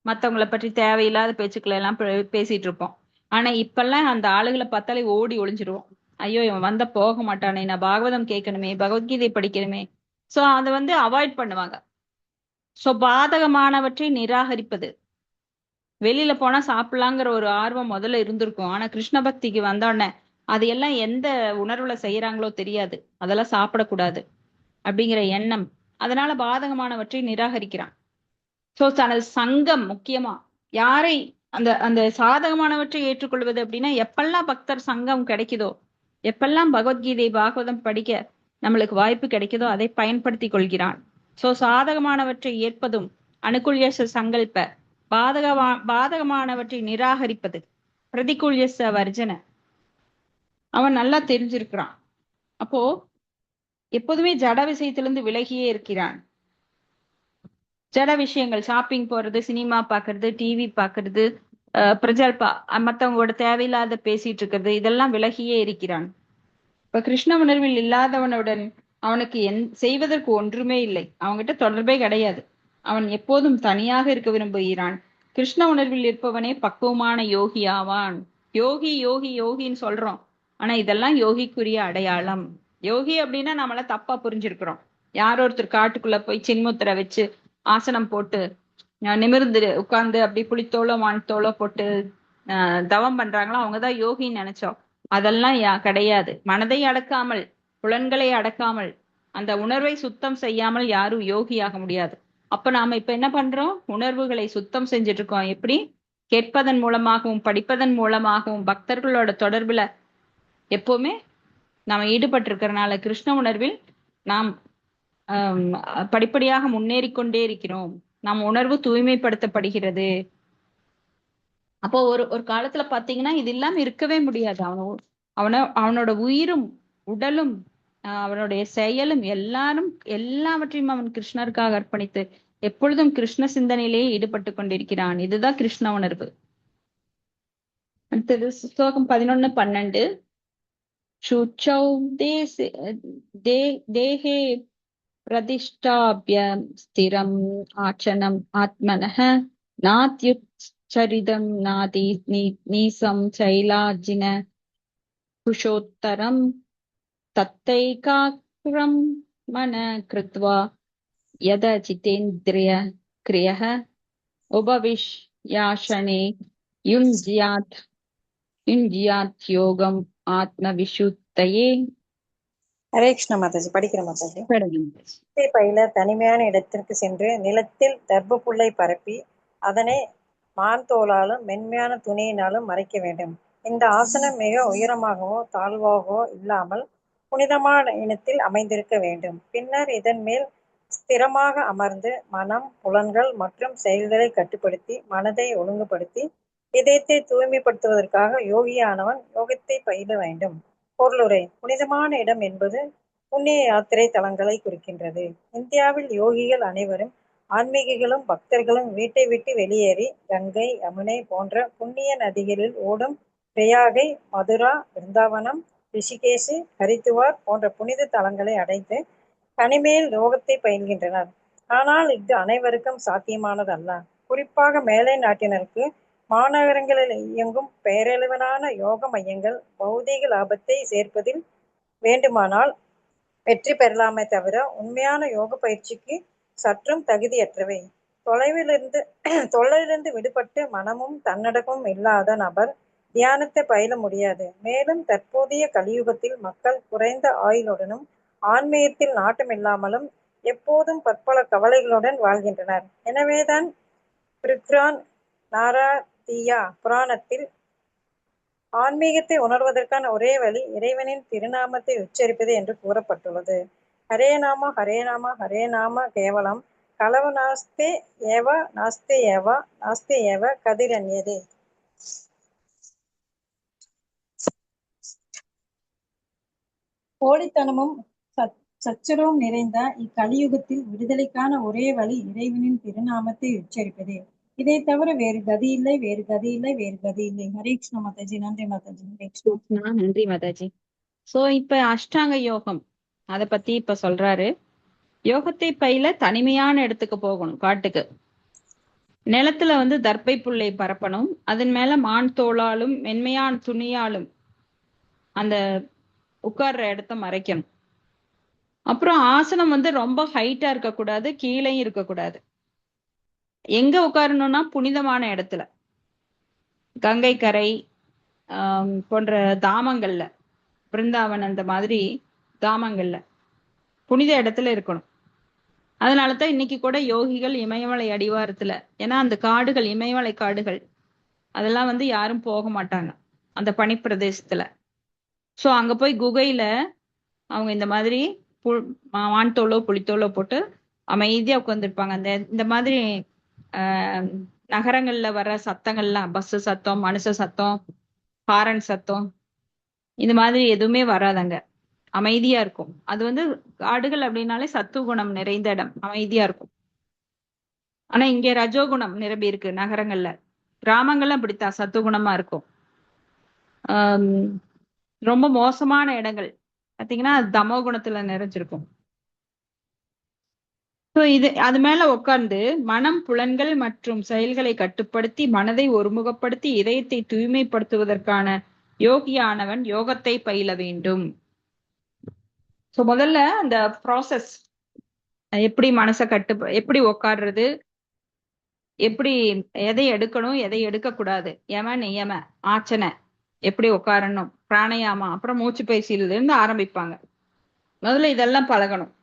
மத்தவங்களை பற்றி தேவையில்லாத பேச்சுக்களை எல்லாம் பேசிட்டு இருப்போம். ஆனா இப்பெல்லாம் அந்த ஆளுகளை பார்த்தாலே ஓடி ஒளிஞ்சிருவோம். ஐயோ இவன் வந்த போக மாட்டானே, நான் பாகவதம் கேட்கணுமே, பகவத்கீதை படிக்கணுமே. சோ அதை வந்து அவாய்ட் பண்ணுவாங்க. சோ பாதகமானவற்றை நிராகரிப்பது. வெளியில போனா சாப்பிடலாங்கிற ஒரு ஆர்வம் முதல்ல இருந்திருக்கும். ஆனா கிருஷ்ண பக்திக்கு வந்தோடனே அது எல்லாம் எந்த உணர்வுல செய்யறாங்களோ தெரியாது, அதெல்லாம் சாப்பிடக்கூடாது அப்படிங்கிற எண்ணம். அதனால பாதகமானவற்றை நிராகரிக்கிறான். சோ தனது சங்கம் முக்கியமா யாரை அந்த அந்த சாதகமானவற்றை ஏற்றுக்கொள்வது அப்படின்னா, எப்பெல்லாம் பக்தர் சங்கம் கிடைக்குதோ, எப்பெல்லாம் பகவத்கீதை பாகவதம் படிக்க நம்மளுக்கு வாய்ப்பு கிடைக்குதோ அதை பயன்படுத்தி கொள்கிறான். சோ சாதகமானவற்றை ஏற்பதும் அனுகூல்யச சங்கல்ப, பாதகமானவற்றை நிராகரிப்பது பிரதிகூல்யச வர்ஜன அவன் நல்லா தெரிஞ்சிருக்கிறான். அப்போ எப்போதுமே ஜட விஷயத்திலிருந்து விலகியே இருக்கிறான். ஜட விஷயங்கள், ஷாப்பிங் போறது, சினிமா பாக்குறது, டிவி பாக்குறது, பிரஜல்பா மத்தவங்களோட தேவையில்லாத பேசிட்டு இருக்கிறது, இதெல்லாம் விலகியே இருக்கிறான். இப்ப கிருஷ்ண உணர்வில் இல்லாதவனுடன் அவனுக்கு செய்வதற்கு ஒன்றுமே இல்லை, அவன்கிட்ட தொடர்பே கிடையாது. அவன் எப்போதும் தனியாக இருக்க விரும்புகிறான். கிருஷ்ண உணர்வில் இருப்பவனே பக்குவமான யோகி ஆவான். யோகி யோகி யோகின்னு சொல்றோம், ஆனா இதெல்லாம் யோகிக்குரிய அடையாளம். யோகி அப்படின்னா நம்மள தப்பா புரிஞ்சிருக்கிறோம். யாரோ ஒருத்தர் காட்டுக்குள்ள போய் சின்முத்திரை வச்சு ஆசனம் போட்டு நிமிர்ந்து உட்கார்ந்து அப்படி புலித்தோளோ மான்தோளோ போட்டு தவம் பண்றாங்களோ அவங்கதான் யோகின்னு நினைச்சோம். அதெல்லாம் கிடையாது. மனதை அடக்காமல், புலன்களை அடக்காமல், அந்த உணர்வை சுத்தம் செய்யாமல் யாரும் யோகி ஆக முடியாது. அப்ப நாம இப்ப என்ன பண்றோம், உணர்வுகளை சுத்தம் செஞ்சுட்டு இருக்கோம். எப்படி? கேட்பதன் மூலமாகவும் படிப்பதன் மூலமாகவும் பக்தர்களோட தொடர்புல எப்பவுமே நாம ஈடுபட்டு இருக்கிறனால கிருஷ்ண உணர்வில் நாம் படிப்படியாக முன்னேறி கொண்டே இருக்கிறோம். நம் உணர்வு தூய்மைப்படுத்தப்படுகிறது. அப்போ ஒரு ஒரு காலத்துல பாத்தீங்கன்னா இது இல்லாம இருக்கவே முடியாது. அவனோட உயிரும் உடலும் அவனுடைய செயலும் எல்லாவற்றையும் அவன் கிருஷ்ணருக்காக அர்ப்பணித்து எப்பொழுதும் கிருஷ்ண சிந்தனையிலேயே ஈடுபட்டு கொண்டிருக்கிறான். இதுதான் கிருஷ்ண உணர்வு. அடுத்தது ஸ்லோகம் 11-12. शुचौ देहे प्रतिष्ठाप्य स्थिरम् आचनम् आत्मनः नात्युच्चरितं नीसं चैलाजिन कुशोत्तरम् तत्तैकाग्रं मन कृत्वा यदचितेन्द्रिय क्रियः उपविश्यासने युञ्ज्यात् யோகம் ஆத்ம விஷுத்தையே. ஹரே கிருஷ்ண மாதாஜி. படிக்கிற மாதாஜி. படிங்க. பயில தனிமையான இடத்திற்கு சென்று நிலத்தில் தர்ப்ப புல்லை பரப்பி அதனை மான்தோலாலும் மென்மையான துணியினாலும் மறைக்க வேண்டும். இந்த ஆசனம் மிக உயரமாகவோ தாழ்வாகவோ இல்லாமல் புனிதமான இனத்தில் அமைந்திருக்க வேண்டும். பின்னர் இதன் மேல் ஸ்திரமாக அமர்ந்து மனம், புலன்கள் மற்றும் செயல்களை கட்டுப்படுத்தி மனதை ஒழுங்குபடுத்தி இதயத்தை தூய்மைப்படுத்துவதற்காக யோகியானவன் யோகத்தை பயில வேண்டும். பொருளுரை. புனிதமான இடம் என்பது புண்ணிய யாத்திரை தலங்களை குறிக்கின்றது. இந்தியாவில் யோகிகள் அனைவரும் ஆன்மீகிகளும் பக்தர்களும் வீட்டை விட்டு வெளியேறி கங்கை, யமுனை போன்ற புண்ணிய நதிகளில் ஓடும் பிரயாகை, மதுரா, பிருந்தாவனம், ரிஷிகேஷ், ஹரித்துவார் போன்ற புனித தலங்களை அடைந்து தனிமையில் யோகத்தை பயில்கின்றனர். ஆனால் இது அனைவருக்கும் சாத்தியமானதல்ல. குறிப்பாக மேலை நாட்டினருக்கு மாநகரங்களில் இயங்கும் பேரளவிலான யோக மையங்கள் பௌதீக லாபத்தை சேர்ப்பதில் வேண்டுமானால் வெற்றி பெறலாமே தவிர உண்மையான யோக பயிற்சிக்கு சற்றும் தகுதியற்றவை. தொல்லையிலிருந்து விடுபட்டு மனமும் தன்னடக்கமும் இல்லாத நபர் தியானத்தை பயில முடியாது. மேலும் தற்போதைய கலியுகத்தில் மக்கள் குறைந்த ஆயுளுடனும் ஆன்மீகத்தில் நாட்டம் இல்லாமலும் எப்போதும் பற்பல கவலைகளுடன் வாழ்கின்றனர். எனவேதான் பிருக்ரான் நாரதீயா புராணத்தில் ஆன்மீகத்தை உணர்வதற்கான ஒரே வழி இறைவனின் திருநாமத்தை உச்சரிப்பது என்று கூறப்பட்டுள்ளது. ஹரே நாம ஹரே நாம ஹரே நாம கேவலம் கலவு நாஸ்தே ஏவ நாஸ்தே ஏவ நாஸ்தே ஏவ கதிரன்யதே. போலித்தனமும் சச்சரவும் நிறைந்த இக்கலியுகத்தில் விடுதலைக்கான ஒரே வழி இறைவனின் திருநாமத்தை உச்சரிப்பதே. இதை தவிர வேறு கதி இல்லை, வேறு கதி இல்லை, வேறு கதி இல்லை. ஹரே கிருஷ்ண மாதாஜி. நன்றி மாதாஜி. நன்றி மாதாஜி. சோ இப்ப அஷ்டாங்க யோகம் அத பத்தி இப்ப சொல்றாரு. யோகத்தை பயில தனிமையான இடத்துக்கு போகணும், காட்டுக்கு. நிலத்துல தர்ப்பை புல்லை பரப்பணும். அதன் மேல மான் தோளாலும் மென்மையான துணியாலும் அந்த உட்கார்ற இடத்த மறைக்கணும். அப்புறம் ஆசனம் ரொம்ப ஹைட்டா இருக்கக்கூடாது, கீழேயும் இருக்கக்கூடாது. எங்க உட்காரணும்னா புனிதமான இடத்துல, கங்கை கரை போன்ற தாமங்கள்ல, பிருந்தாவன் அந்த மாதிரி தாமங்கள்ல புனித இடத்துல இருக்கணும். அதனாலதான் இன்னைக்கு கூட யோகிகள் இமயமலை அடிவாரத்துல, ஏன்னா அந்த காடுகள் இமயமலை காடுகள் அதெல்லாம் யாரும் போக மாட்டாங்க அந்த பனிப்பிரதேசத்துல. சோ அங்க போய் குகையில அவங்க இந்த மாதிரி மான்தோலோ புலித்தோலோ போட்டு அமைதியா உட்கார்ந்துருப்பாங்க. இந்த மாதிரி நகரங்கள்ல வர்ற சத்தங்கள்லாம், பஸ் சத்தம், மனுஷ சத்தம், ஹாரன் சத்தம், இந்த மாதிரி எதுவுமே வராதங்க. அமைதியா இருக்கும். அது காடுகள் அப்படின்னாலே சத்துவகுணம் நிறைந்த இடம், அமைதியா இருக்கும். ஆனா இங்க ரஜோகுணம் நிரம்பி இருக்கு நகரங்கள்ல. கிராமங்கள்லாம் அப்படித்தான் சத்துவகுணமா இருக்கும். ரொம்ப மோசமான இடங்கள் பாத்தீங்கன்னா தமோ குணத்துல நிறைஞ்சிருக்கும். அது மேல உட்கார்ந்து மனம், புலன்கள் மற்றும் செயல்களை கட்டுப்படுத்தி மனதை ஒருமுகப்படுத்தி இதயத்தை தூய்மைப்படுத்துவதற்கான யோகியானவன் யோகத்தை பயில வேண்டும். சோ முதல்ல அந்த ப்ராசஸ், எப்படி மனசை எப்படி உட்காடுறது, எப்படி எதை எடுக்கணும் எதை எடுக்க கூடாது, யம நியம ஆச்சனை எப்படி உட்காரணும், பிராணயாமா, அப்புறம் மூச்சு பயிற்சியில இருந்து ஆரம்பிப்பாங்க. முதல்ல இதெல்லாம் பழகணும்.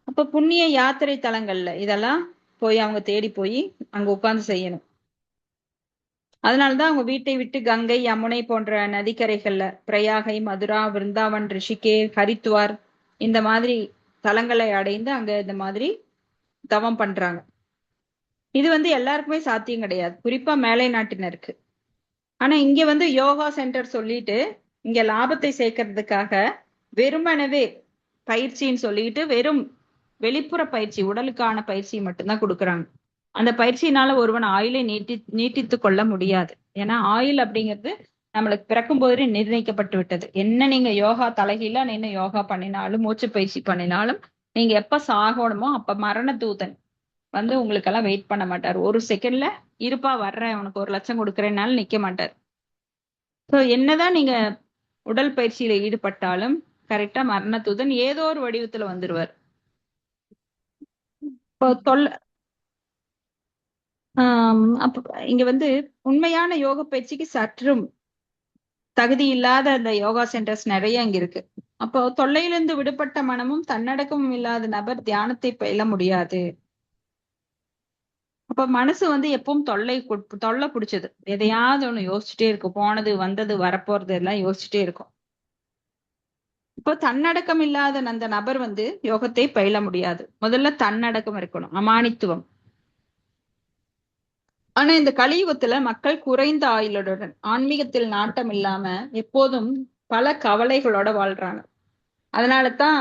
அப்ப புண்ணிய யாத்திரை தலங்கள்ல இதெல்லாம் போய் அவங்க தேடி போய் அங்க உட்கார்ந்து செய்யணும். அதனாலதான் அவங்க வீட்டை விட்டு கங்கை, யமுனை போன்ற நதிக்கரைகள்ல, பிரயாகை, மதுரா, விருந்தாவன், ரிஷிகே, ஹரித்துவார் இந்த மாதிரி தலங்களை அடைந்து அங்க இந்த மாதிரி தவம் பண்றாங்க. இது எல்லாருக்குமே சாத்தியம் கிடையாது, குறிப்பா மேலை நாட்டினருக்கு. ஆனா இங்க யோகா சென்டர் சொல்லிட்டு இங்க லாபத்தை சேர்க்கறதுக்காக வெறுமனவே பயிற்சின்னு சொல்லிட்டு வெறும் வெளிப்புற பயிற்சி, உடலுக்கான பயிற்சி மட்டும்தான் கொடுக்குறாங்க. அந்த பயிற்சியினால ஒருவன் ஆயுளை நீட்டித்து கொள்ள முடியாது. ஏன்னா ஆயுள் அப்படிங்கிறது நம்மளுக்கு பிறக்கும் போதே நிர்ணயிக்கப்பட்டு விட்டது. என்ன நீங்க யோகா தலைகீழா நின்று யோகா பண்ணினாலும் மூச்சு பயிற்சி பண்ணினாலும் நீங்க எப்ப சாகணுமோ அப்ப மரண தூதன் உங்களுக்கெல்லாம் வெயிட் பண்ண மாட்டார். ஒரு செகண்ட்ல இருப்பா வர்றேன் உனக்கு 1,00,000 கொடுக்குறேன்னாலும் நிக்க மாட்டார். ஸோ என்னதான் நீங்க உடல் பயிற்சியில ஈடுபட்டாலும் கரெக்டா மரண தூதன் ஏதோ ஒரு வடிவத்துல வந்துருவார். இப்போ அப்ப இங்க உண்மையான யோக பயிற்சிக்கு சற்றும் தகுதி இல்லாத அந்த யோகா சென்டர்ஸ் நிறைய இங்க இருக்கு. அப்போ தொல்லையிலிருந்து விடுபட்ட மனமும் தன்னடக்கமும் இல்லாத நபர் தியானத்தை பயில முடியாது. அப்ப மனசு எப்பவும் தொல்லை பிடிச்சது, எதையாவது ஒண்ணு யோசிச்சுட்டே இருக்கும். போனது வந்தது வரப்போறது எல்லாம் யோசிச்சுட்டே இருக்கும். இப்போ தன்னடக்கம் இல்லாத அந்த நபர் யோகத்தை பயில முடியாது. முதல்ல தன்னடக்கம் இருக்கணும், அமானித்துவம். ஆனா இந்த கலியுகத்துல மக்கள் குறைந்த ஆயுளுடன் ஆன்மீகத்தில் நாட்டம் இல்லாம எப்போதும் பல கவலைகளோட வாழ்றாங்க. அதனாலதான்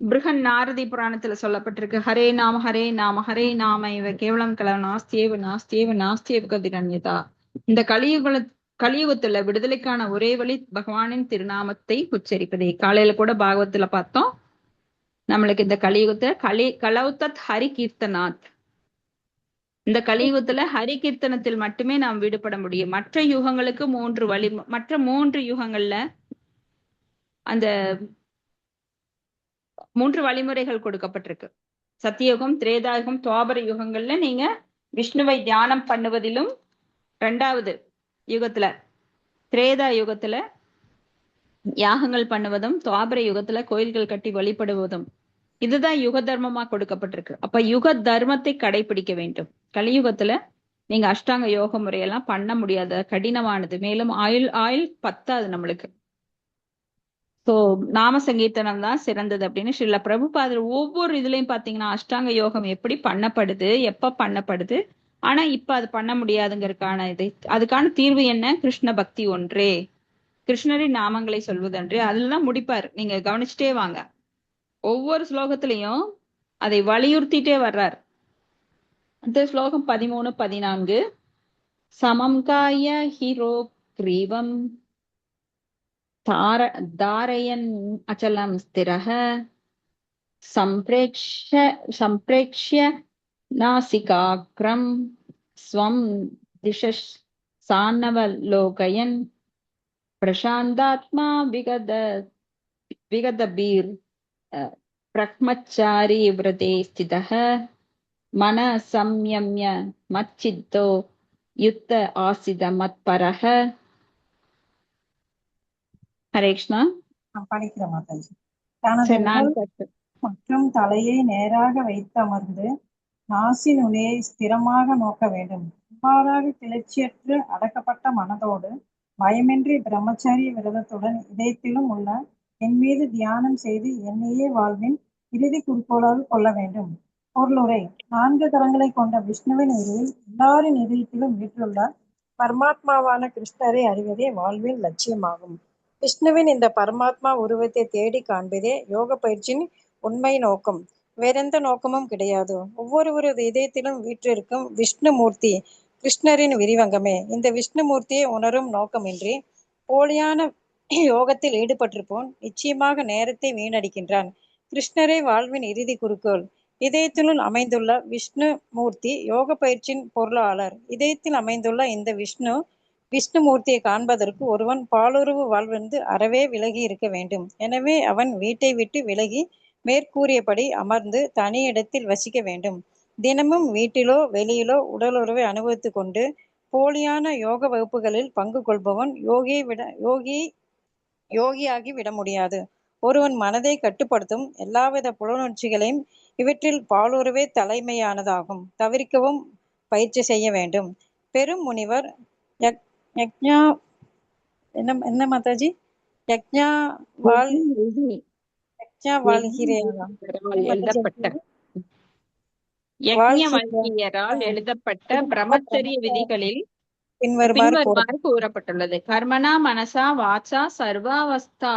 பிருகன் நாரதி புராணத்துல சொல்லப்பட்டிருக்கு, ஹரே நாம ஹரே நாம ஹரே நாம இவ கேவலம் கல நாஸ்தியேவ நாஸ்தியேவ நாஸ்தியேவ கதிரன்யதா. இந்த கலியுகத்துல விடுதலைக்கான ஒரே வழி பகவானின் திருநாமத்தை உச்சரிப்பதே. காலையில கூட பாகவத்துல பார்த்தோம், நம்மளுக்கு இந்த கலியுகத்துல கலௌதத் ஹரி கீர்த்தனாத், இந்த கலியுகத்துல ஹரி கீர்த்தனத்தில் மட்டுமே நாம் விடுபட முடியும். மற்ற யுகங்களுக்கு மற்ற 3 யுகங்கள்ல அந்த 3 வழிமுறைகள் கொடுக்கப்பட்டிருக்கு. சத்தியுகம், திரேதாயுகம், துவாபர யுகங்கள்ல நீங்க விஷ்ணுவை தியானம் பண்ணுவதிலும், 2வது யுகத்துல திரேதா யுகத்துல யாகங்கள் பண்ணுவதும், துவாபர யுகத்துல கோயில்கள் கட்டி வழிபடுவதும், இதுதான் யுக தர்மமா கொடுக்கப்பட்டிருக்கு. அப்ப யுக தர்மத்தை கடைபிடிக்க வேண்டும். கலியுகத்துல நீங்க அஷ்டாங்க யோக முறையெல்லாம் பண்ண முடியாது, கடினமானது. மேலும் ஆயுள் பத்தாது நம்மளுக்கு. சோ நாம சங்கீர்த்தனம் தான் சிறந்தது அப்படின்னு ஸ்ரீல பிரபுபாதர் ஒவ்வொரு இதுலயும் பாத்தீங்கன்னா அஷ்டாங்க யோகம் எப்படி பண்ணப்படுது, எப்ப பண்ணப்படுது, ஆனா இப்ப அது பண்ண முடியாதுங்கிறதுக்கான அதுக்கான தீர்வு என்ன? கிருஷ்ண பக்தி ஒன்றே, கிருஷ்ணரின் நாமங்களை சொல்வதன்றே. அதுலதான் முடிப்பாரு. நீங்க கவனிச்சுட்டே வாங்க, ஒவ்வொரு ஸ்லோகத்திலையும் அதை வலியுறுத்திட்டே வர்றார். அந்த ஸ்லோகம் 13, 14 சமம் காய ஹீரோ கிரீவம் தாரயன் அச்சலம் ஸ்திரஹ சம்பிரேக்ஷ்ய நாசிகாக்ரம் ஸ்வம் திஷஸ் சான்னவலோகயன் பிரசாந்தாத்மா விகதபீர் பிரஹ்மச்சாரி விரதே ஸ்திதஹ மன சம்யம்ய மச்சித்தோ யுத்த ஆசித மத்பரஹ. ஹரே கிருஷ்ணா. படிக்கிறேன் மாதாஜி. தனது உடல் மற்றும் தலையை நேராக வைத்து அமர்ந்து நாசி நுனியை ஸ்திரமாக நோக்க வேண்டும். இவ்வாறாக கிளர்ச்சியற்று அடக்கப்பட்ட மனதோடு பயமின்றி பிரம்மச்சாரிய விரதத்துடன் இதயத்திலும் உள்ள என் மீது தியானம் செய்து என்னையே வாழ்வின் இறுதி குறிக்கோளாக கொள்ள வேண்டும். பொருளுரை: 4 கரங்களை கொண்ட விஷ்ணுவின் உருவில் எல்லாரின் இதயத்திலும் வீற்றுள்ள பரமாத்மாவான கிருஷ்ணரை அறிவதே வாழ்வின் லட்சியமாகும். விஷ்ணுவின் இந்த பரமாத்மா உருவத்தை தேடி காண்பதே யோக பயிற்சியின் உண்மை நோக்கம். வேறெந்த நோக்கமும் கிடையாது. ஒவ்வொருவரது இதயத்திலும் வீற்றிருக்கும் விஷ்ணு மூர்த்தி கிருஷ்ணரின் விரிவங்கமே. இந்த விஷ்ணுமூர்த்தியை உணரும் நோக்கமின்றி போலியான யோகத்தில் ஈடுபட்டிருப்போன் நிச்சயமாக நேரத்தை வீணடிக்கின்றான். கிருஷ்ணரே வாழ்வின் இறுதி குறிக்கோள். இதயத்தினுள் அமைந்துள்ள விஷ்ணு மூர்த்தி யோக பயிற்சியின் பொருளாளர். இதயத்தில் அமைந்துள்ள இந்த விஷ்ணுமூர்த்தியை காண்பதற்கு ஒருவன் பாலுறவு வாழ்விலிருந்து அறவே விலகி இருக்க வேண்டும். எனவே அவன் வீட்டை விட்டு விலகி மேற்கூறியபடி அமர்ந்து தனி இடத்தில் வசிக்க வேண்டும். தினமும் வீட்டிலோ வெளியிலோ உடலுறவை அனுபவித்துக் கொண்டு போலியான யோக வகுப்புகளில் பங்கு கொள்பவன் யோகியாகி விட முடியாது. ஒருவன் மனதை கட்டுப்படுத்தும் எல்லாவித புலனுணர்ச்சிகளையும் இவற்றில் பாலுறவே தலைமையானதாகும் தவிர்க்கவும் பயிற்சி செய்ய வேண்டும். பெரும் முனிவர் என்ன மாதாஜி யக்ஞவல்கியரால் எழுதப்பட்ட பிரம்மச்சரிய விதிகளில் பின்வருமாறு பின்வருமாறு கூறப்பட்டுள்ளது. கர்மணா மனசா வாச்சா சர்வாவஸ்தா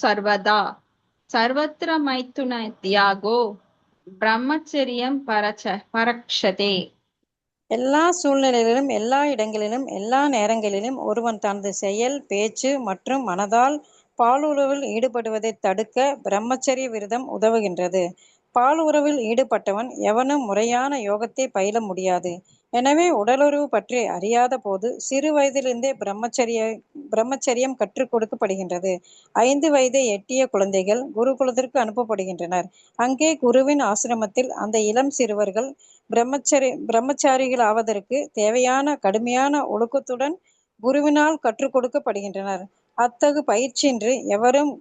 சர்வதா சர்வத்திர மைத்துன தியாகோ பிரம்மச்சரியம் பரக்ஷதே. எல்லா சூழ்நிலைகளிலும் எல்லா இடங்களிலும் எல்லா நேரங்களிலும் ஒருவன் தனது செயல் பேச்சு மற்றும் மனதால் பாலுறவில் ஈடுபடுவதைத் தடுக்க பிரம்மச்சரிய விரதம் உதவுகின்றது. பாலுறவில் ஈடுபட்டவன் எவனும் முறையான யோகத்தை பயில முடியாது. எனவே உடலுறவு பற்றி அறியாத போது சிறு வயதிலிருந்தே பிரம்மச்சரியம் கற்றுக் கொடுக்கப்படுகின்றது. 5 வயதை எட்டிய குழந்தைகள் குருகுலத்திற்கு அனுப்பப்படுகின்றனர். அங்கே குருவின் ஆசிரமத்தில் அந்த இளம் சிறுவர்கள் பிரம்மச்சாரிகளாவதற்கு தேவையான கடுமையான ஒழுக்கத்துடன் குருவினால் கற்றுக் கொடுக்கப்படுகின்றனர். அத்தகு பயிற்சியின்றி எவரும்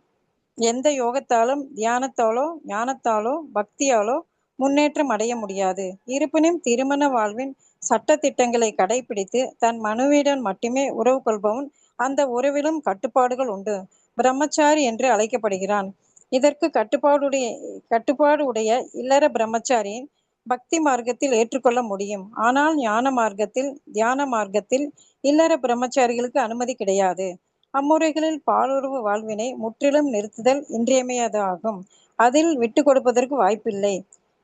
எந்த யோகத்தாலும் தியானத்தாலோ ஞானத்தாலோ பக்தியாலோ முன்னேற்றம் அடைய முடியாது. இருப்பினும் திருமண வாழ்வின் சட்ட திட்டங்களை கடைபிடித்து தன் மனைவியுடன் மட்டுமே உறவு கொள்பவன் அந்த உறவிலும் கட்டுப்பாடுகள் உண்டு பிரம்மச்சாரி என்று அழைக்கப்படுகிறான். இதற்கு கட்டுப்பாடு உடைய இல்லற பிரம்மச்சாரியின் பக்தி மார்க்கத்தில் ஏற்றுக்கொள்ள முடியும். ஆனால் ஞான மார்க்கத்தில் தியான மார்க்கத்தில் இல்லற பிரம்மச்சாரிகளுக்கு அனுமதி கிடையாது. அம்முறைகளில் பாலுறவு வாழ்வினை முற்றிலும் நிறுத்துதல் இன்றியமையாததாகும். அதில் விட்டு கொடுப்பதற்கு வாய்ப்பில்லை.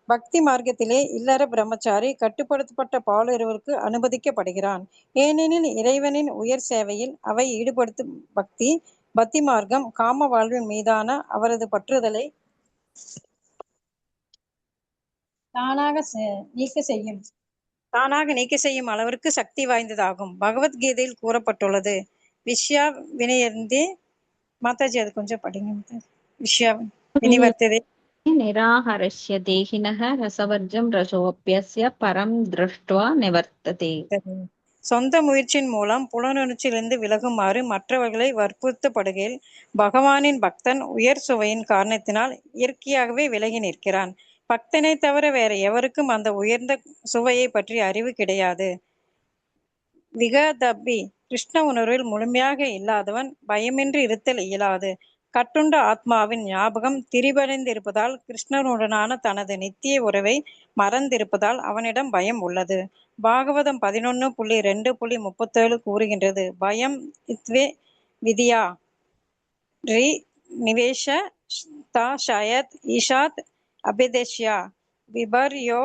பக்தி மார்க்கத்திலே இல்லற பிரம்மச்சாரி கட்டுப்படுத்தப்பட்ட பாலுறவிற்கு அனுமதிக்கப்படுகிறான். ஏனெனில் இறைவனின் உயர் சேவையில் அவை ஈடுபடுத்தும் பக்தி மார்க்கம் காம வாழ்வின் மீதான அவரது பற்றுதலை தானாக நீக்க செய்யும் அளவிற்கு சக்தி வாய்ந்ததாகும். பகவத்கீதையில் கூறப்பட்டுள்ளது. விஷ்யா வினயந்தே மாதாஜி அது கொஞ்சம் படிங்க. விஷ்யா வினிவர்த்ததே நிராகரஸ்ய தேகினஹ ரசவர்ஜம் ரசோப்யஸ்ய பரம் திருஷ்ட்வா நிவர்த்ததே. சொந்த முயற்சியின் மூலம் புலனுணர்ச்சியிலிருந்து விலகுமாறு மற்றவர்களை வற்புறுத்தப்படுகையில் பகவானின் பக்தன் உயர் சுவையின் காரணத்தினால் இயற்கையாகவே விலகி நிற்கிறான். பக்தனை தவிர வேற எவருக்கும் அந்த உயர்ந்த சுவையை பற்றிய அறிவு கிடையாது. விகதப்பி கிருஷ்ண உணர்வில் முழுமையாக இல்லாதவன் பயமின்றி இருத்தல் இயலாது. கட்டுண்ட ஆத்மாவின் ஞாபகம் திரிபடைந்திருப்பதால் கிருஷ்ணனுடனான தனது நித்திய உறவை மறந்திருப்பதால் அவனிடம் பயம் உள்ளது. பாகவதம் 11.2.37 கூறுகின்றது. பயம் இத்வே வித்யா ரி நிவேஷ தா ஷாயத் ஈஷாத் அபிதேஷ்யா விபர்யோ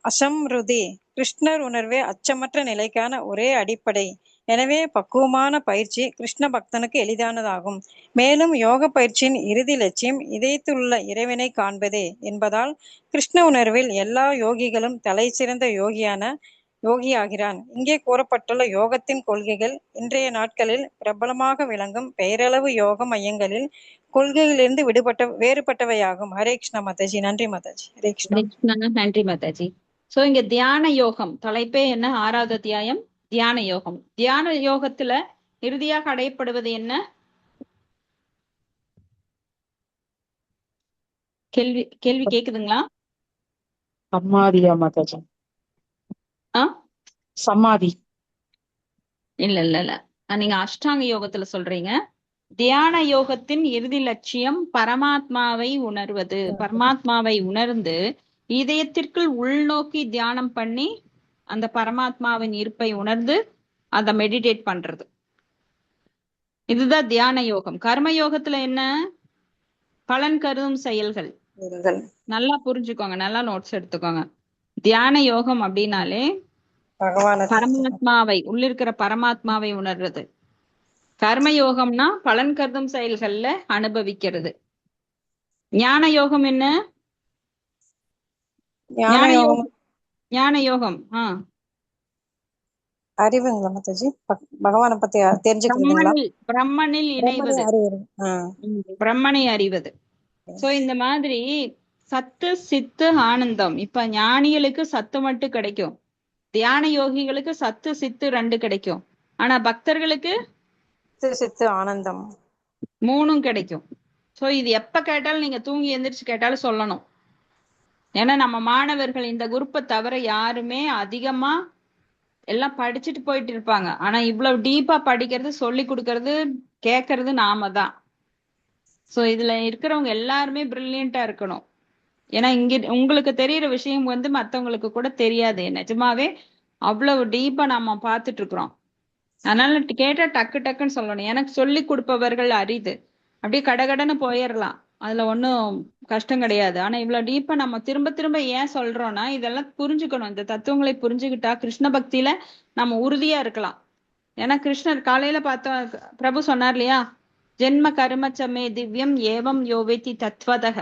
அசம்ருதி. கிருஷ்ணர் உணர்வே அச்சமற்ற நிலைக்கான ஒரே அடிப்படை. எனவே பக்குவமான பயிற்சி கிருஷ்ண பக்தனுக்கு எளிதானதாகும். மேலும் யோக பயிற்சியின் இறுதி லட்சியம் இதயத்திலுள்ள இறைவனை காண்பதே என்பதால் கிருஷ்ண உணர்வில் எல்லா யோகிகளும் தலை சிறந்த யோகியாகிறான். இங்கே கூறப்பட்டுள்ள யோகத்தின் கொள்கைகள் இன்றைய நாட்களில் பிரபலமாக விளங்கும் பெயரளவு யோக மையங்களில் கொள்கைகளிலிருந்து வேறுபட்டவையாகும். ஹரே கிருஷ்ணா மாதாஜி. நன்றி மாதாஜி. ஹரே கிருஷ்ணா. நன்றி மாதாஜி. சோ இங்க தியான யோகம் தலைப்பே என்ன? 6வது அத்தியாயம் தியான யோகம். தியான யோகத்துல இறுதியாக அடையப்படுவது என்ன? கேள்வி கேக்குதுங்களா? சமாதியா மாதாஜி? சமாதி இல்ல நீங்க அஷ்டாங்க யோகத்துல சொல்றீங்க. தியான யோகத்தின் இறுதி லட்சியம் பரமாத்மாவை உணர்வது. பரமாத்மாவை உணர்ந்து இதயத்திற்குள் உள்நோக்கி தியானம் பண்ணி அந்த பரமாத்மாவின் இருப்பை உணர்ந்து அத மெடிடேட் பண்றது. இதுதான் தியான யோகம். கர்ம யோகத்துல என்ன? பலன் கருதும் செயல்கள். நல்லா புரிஞ்சுக்கோங்க, நல்லா நோட்ஸ் எடுத்துக்கோங்க. தியான யோகம் அப்படின்னாலே பரமாத்மாவை உள்ளிருக்கிற பரமாத்மாவை உணர்றது. கர்ம யோகம்னா பலன் கருதும் செயல்கள்ல அனுபவிக்கிறது. ஞான யோகம் என்ன? ஞான யோகம் அறிவுங்களா மாதாஜி? பகவானை பத்தி தெரிஞ்சுக்கிறதுங்களா? பிரம்மனில் இணைவது, பிரம்மனை அறிவது. சோ இந்த மாதிரி சத்து சித்து ஆனந்தம். இப்ப ஞானிகளுக்கு சத்து மட்டும் கிடைக்கும், தியான யோகிகளுக்கு சத்து சித்து 2 கிடைக்கும். ஆனா பக்தர்களுக்கு சித்து ஆனந்தம் 3 கிடைக்கும். சோ இது எப்ப கேட்டாலும் நீங்க தூங்கி எந்திரிச்சு கேட்டாலும் சொல்லணும். ஏன்னா நம்ம மாணவர்கள் இந்த குரூப்பை தவிர யாருமே அதிகமா எல்லாம் படிச்சுட்டு போயிட்டு இருப்பாங்க. ஆனா இவ்வளவு டீப்பா படிக்கிறது, சொல்லி கொடுக்கறது, கேட்கறது நாம தான். சோ இதுல இருக்கிறவங்க எல்லாருமே பிரில்லியண்டா இருக்கணும். ஏன்னா இங்க உங்களுக்கு தெரியிற விஷயம் வந்து மத்தவங்களுக்கு கூட தெரியாது. நிஜமாவே அவ்வளவு டீப்பா நம்ம பார்த்துட்டு இருக்கிறோம். அதனால கேட்டா டக்கு டக்குன்னு சொல்லணும். எனக்கு சொல்லி கொடுப்பவர்கள் அரிது. அப்படியே கடகடன்னு போயிடலாம், அதுல ஒன்றும் கஷ்டம் கிடையாது. ஆனா இவ்வளவு டீப்பா நம்ம திரும்ப திரும்ப ஏன் சொல்றோம்னா இதெல்லாம் புரிஞ்சுக்கணும். இந்த தத்துவங்களை புரிஞ்சுக்கிட்டா கிருஷ்ண பக்தியில நம்ம உறுதியா இருக்கலாம். ஏன்னா கிருஷ்ணர் காலையில பார்த்தோம், பிரபு சொன்னார் இல்லையா, ஜென்ம கருமச்சமே திவ்யம் ஏவம் யோவேதி தத்வதக.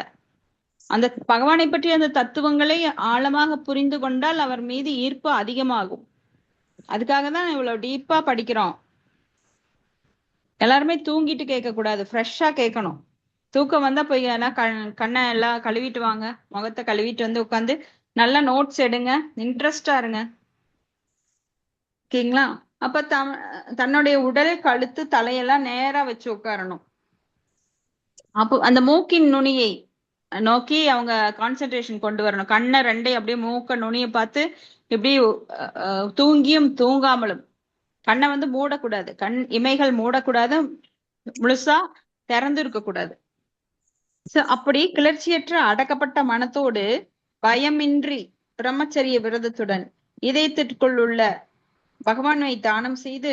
அந்த பகவானை பற்றி அந்த தத்துவங்களை ஆழமாக புரிந்து கொண்டால் அவர் மீது ஈர்ப்பு அதிகமாகும். அதுக்காக தான் இவ்வளவு டீப்பா படிக்கிறோம். எல்லாருமே தூங்கிட்டு கேட்க கூடாது, ஃப்ரெஷ்ஷா கேட்கணும். தூக்கம் வந்தா போய் எல்லாம் கண்ணை எல்லாம் கழுவிட்டு வாங்க, முகத்தை கழுவிட்டு வந்து உட்காந்து நல்லா நோட்ஸ் எடுங்க, இன்ட்ரெஸ்டா இருங்க. ஓகேங்களா? அப்ப தன்னுடைய உடல், கழுத்து, தலையெல்லாம் நேரா வச்சு உட்காரணும். அப்போ அந்த மூக்கின் நுனியை நோக்கி அவங்க கான்சென்ட்ரேஷன் கொண்டு வரணும். கண்ணை ரெண்டையும் அப்படியே மூக்க நுனியை பார்த்து இப்படி தூங்கியும் தூங்காமலும் கண்ணை வந்து மூடக்கூடாது, கண் இமைகள் மூடக்கூடாது, முழுசா திறந்து இருக்க கூடாது. அப்படி கிளர்ச்சியற்ற அடக்கப்பட்ட மனத்தோடு பயமின்றி பிரம்மச்சரிய விரதத்துடன் இதயத்திற்குள் உள்ள பகவானை தியானம் செய்து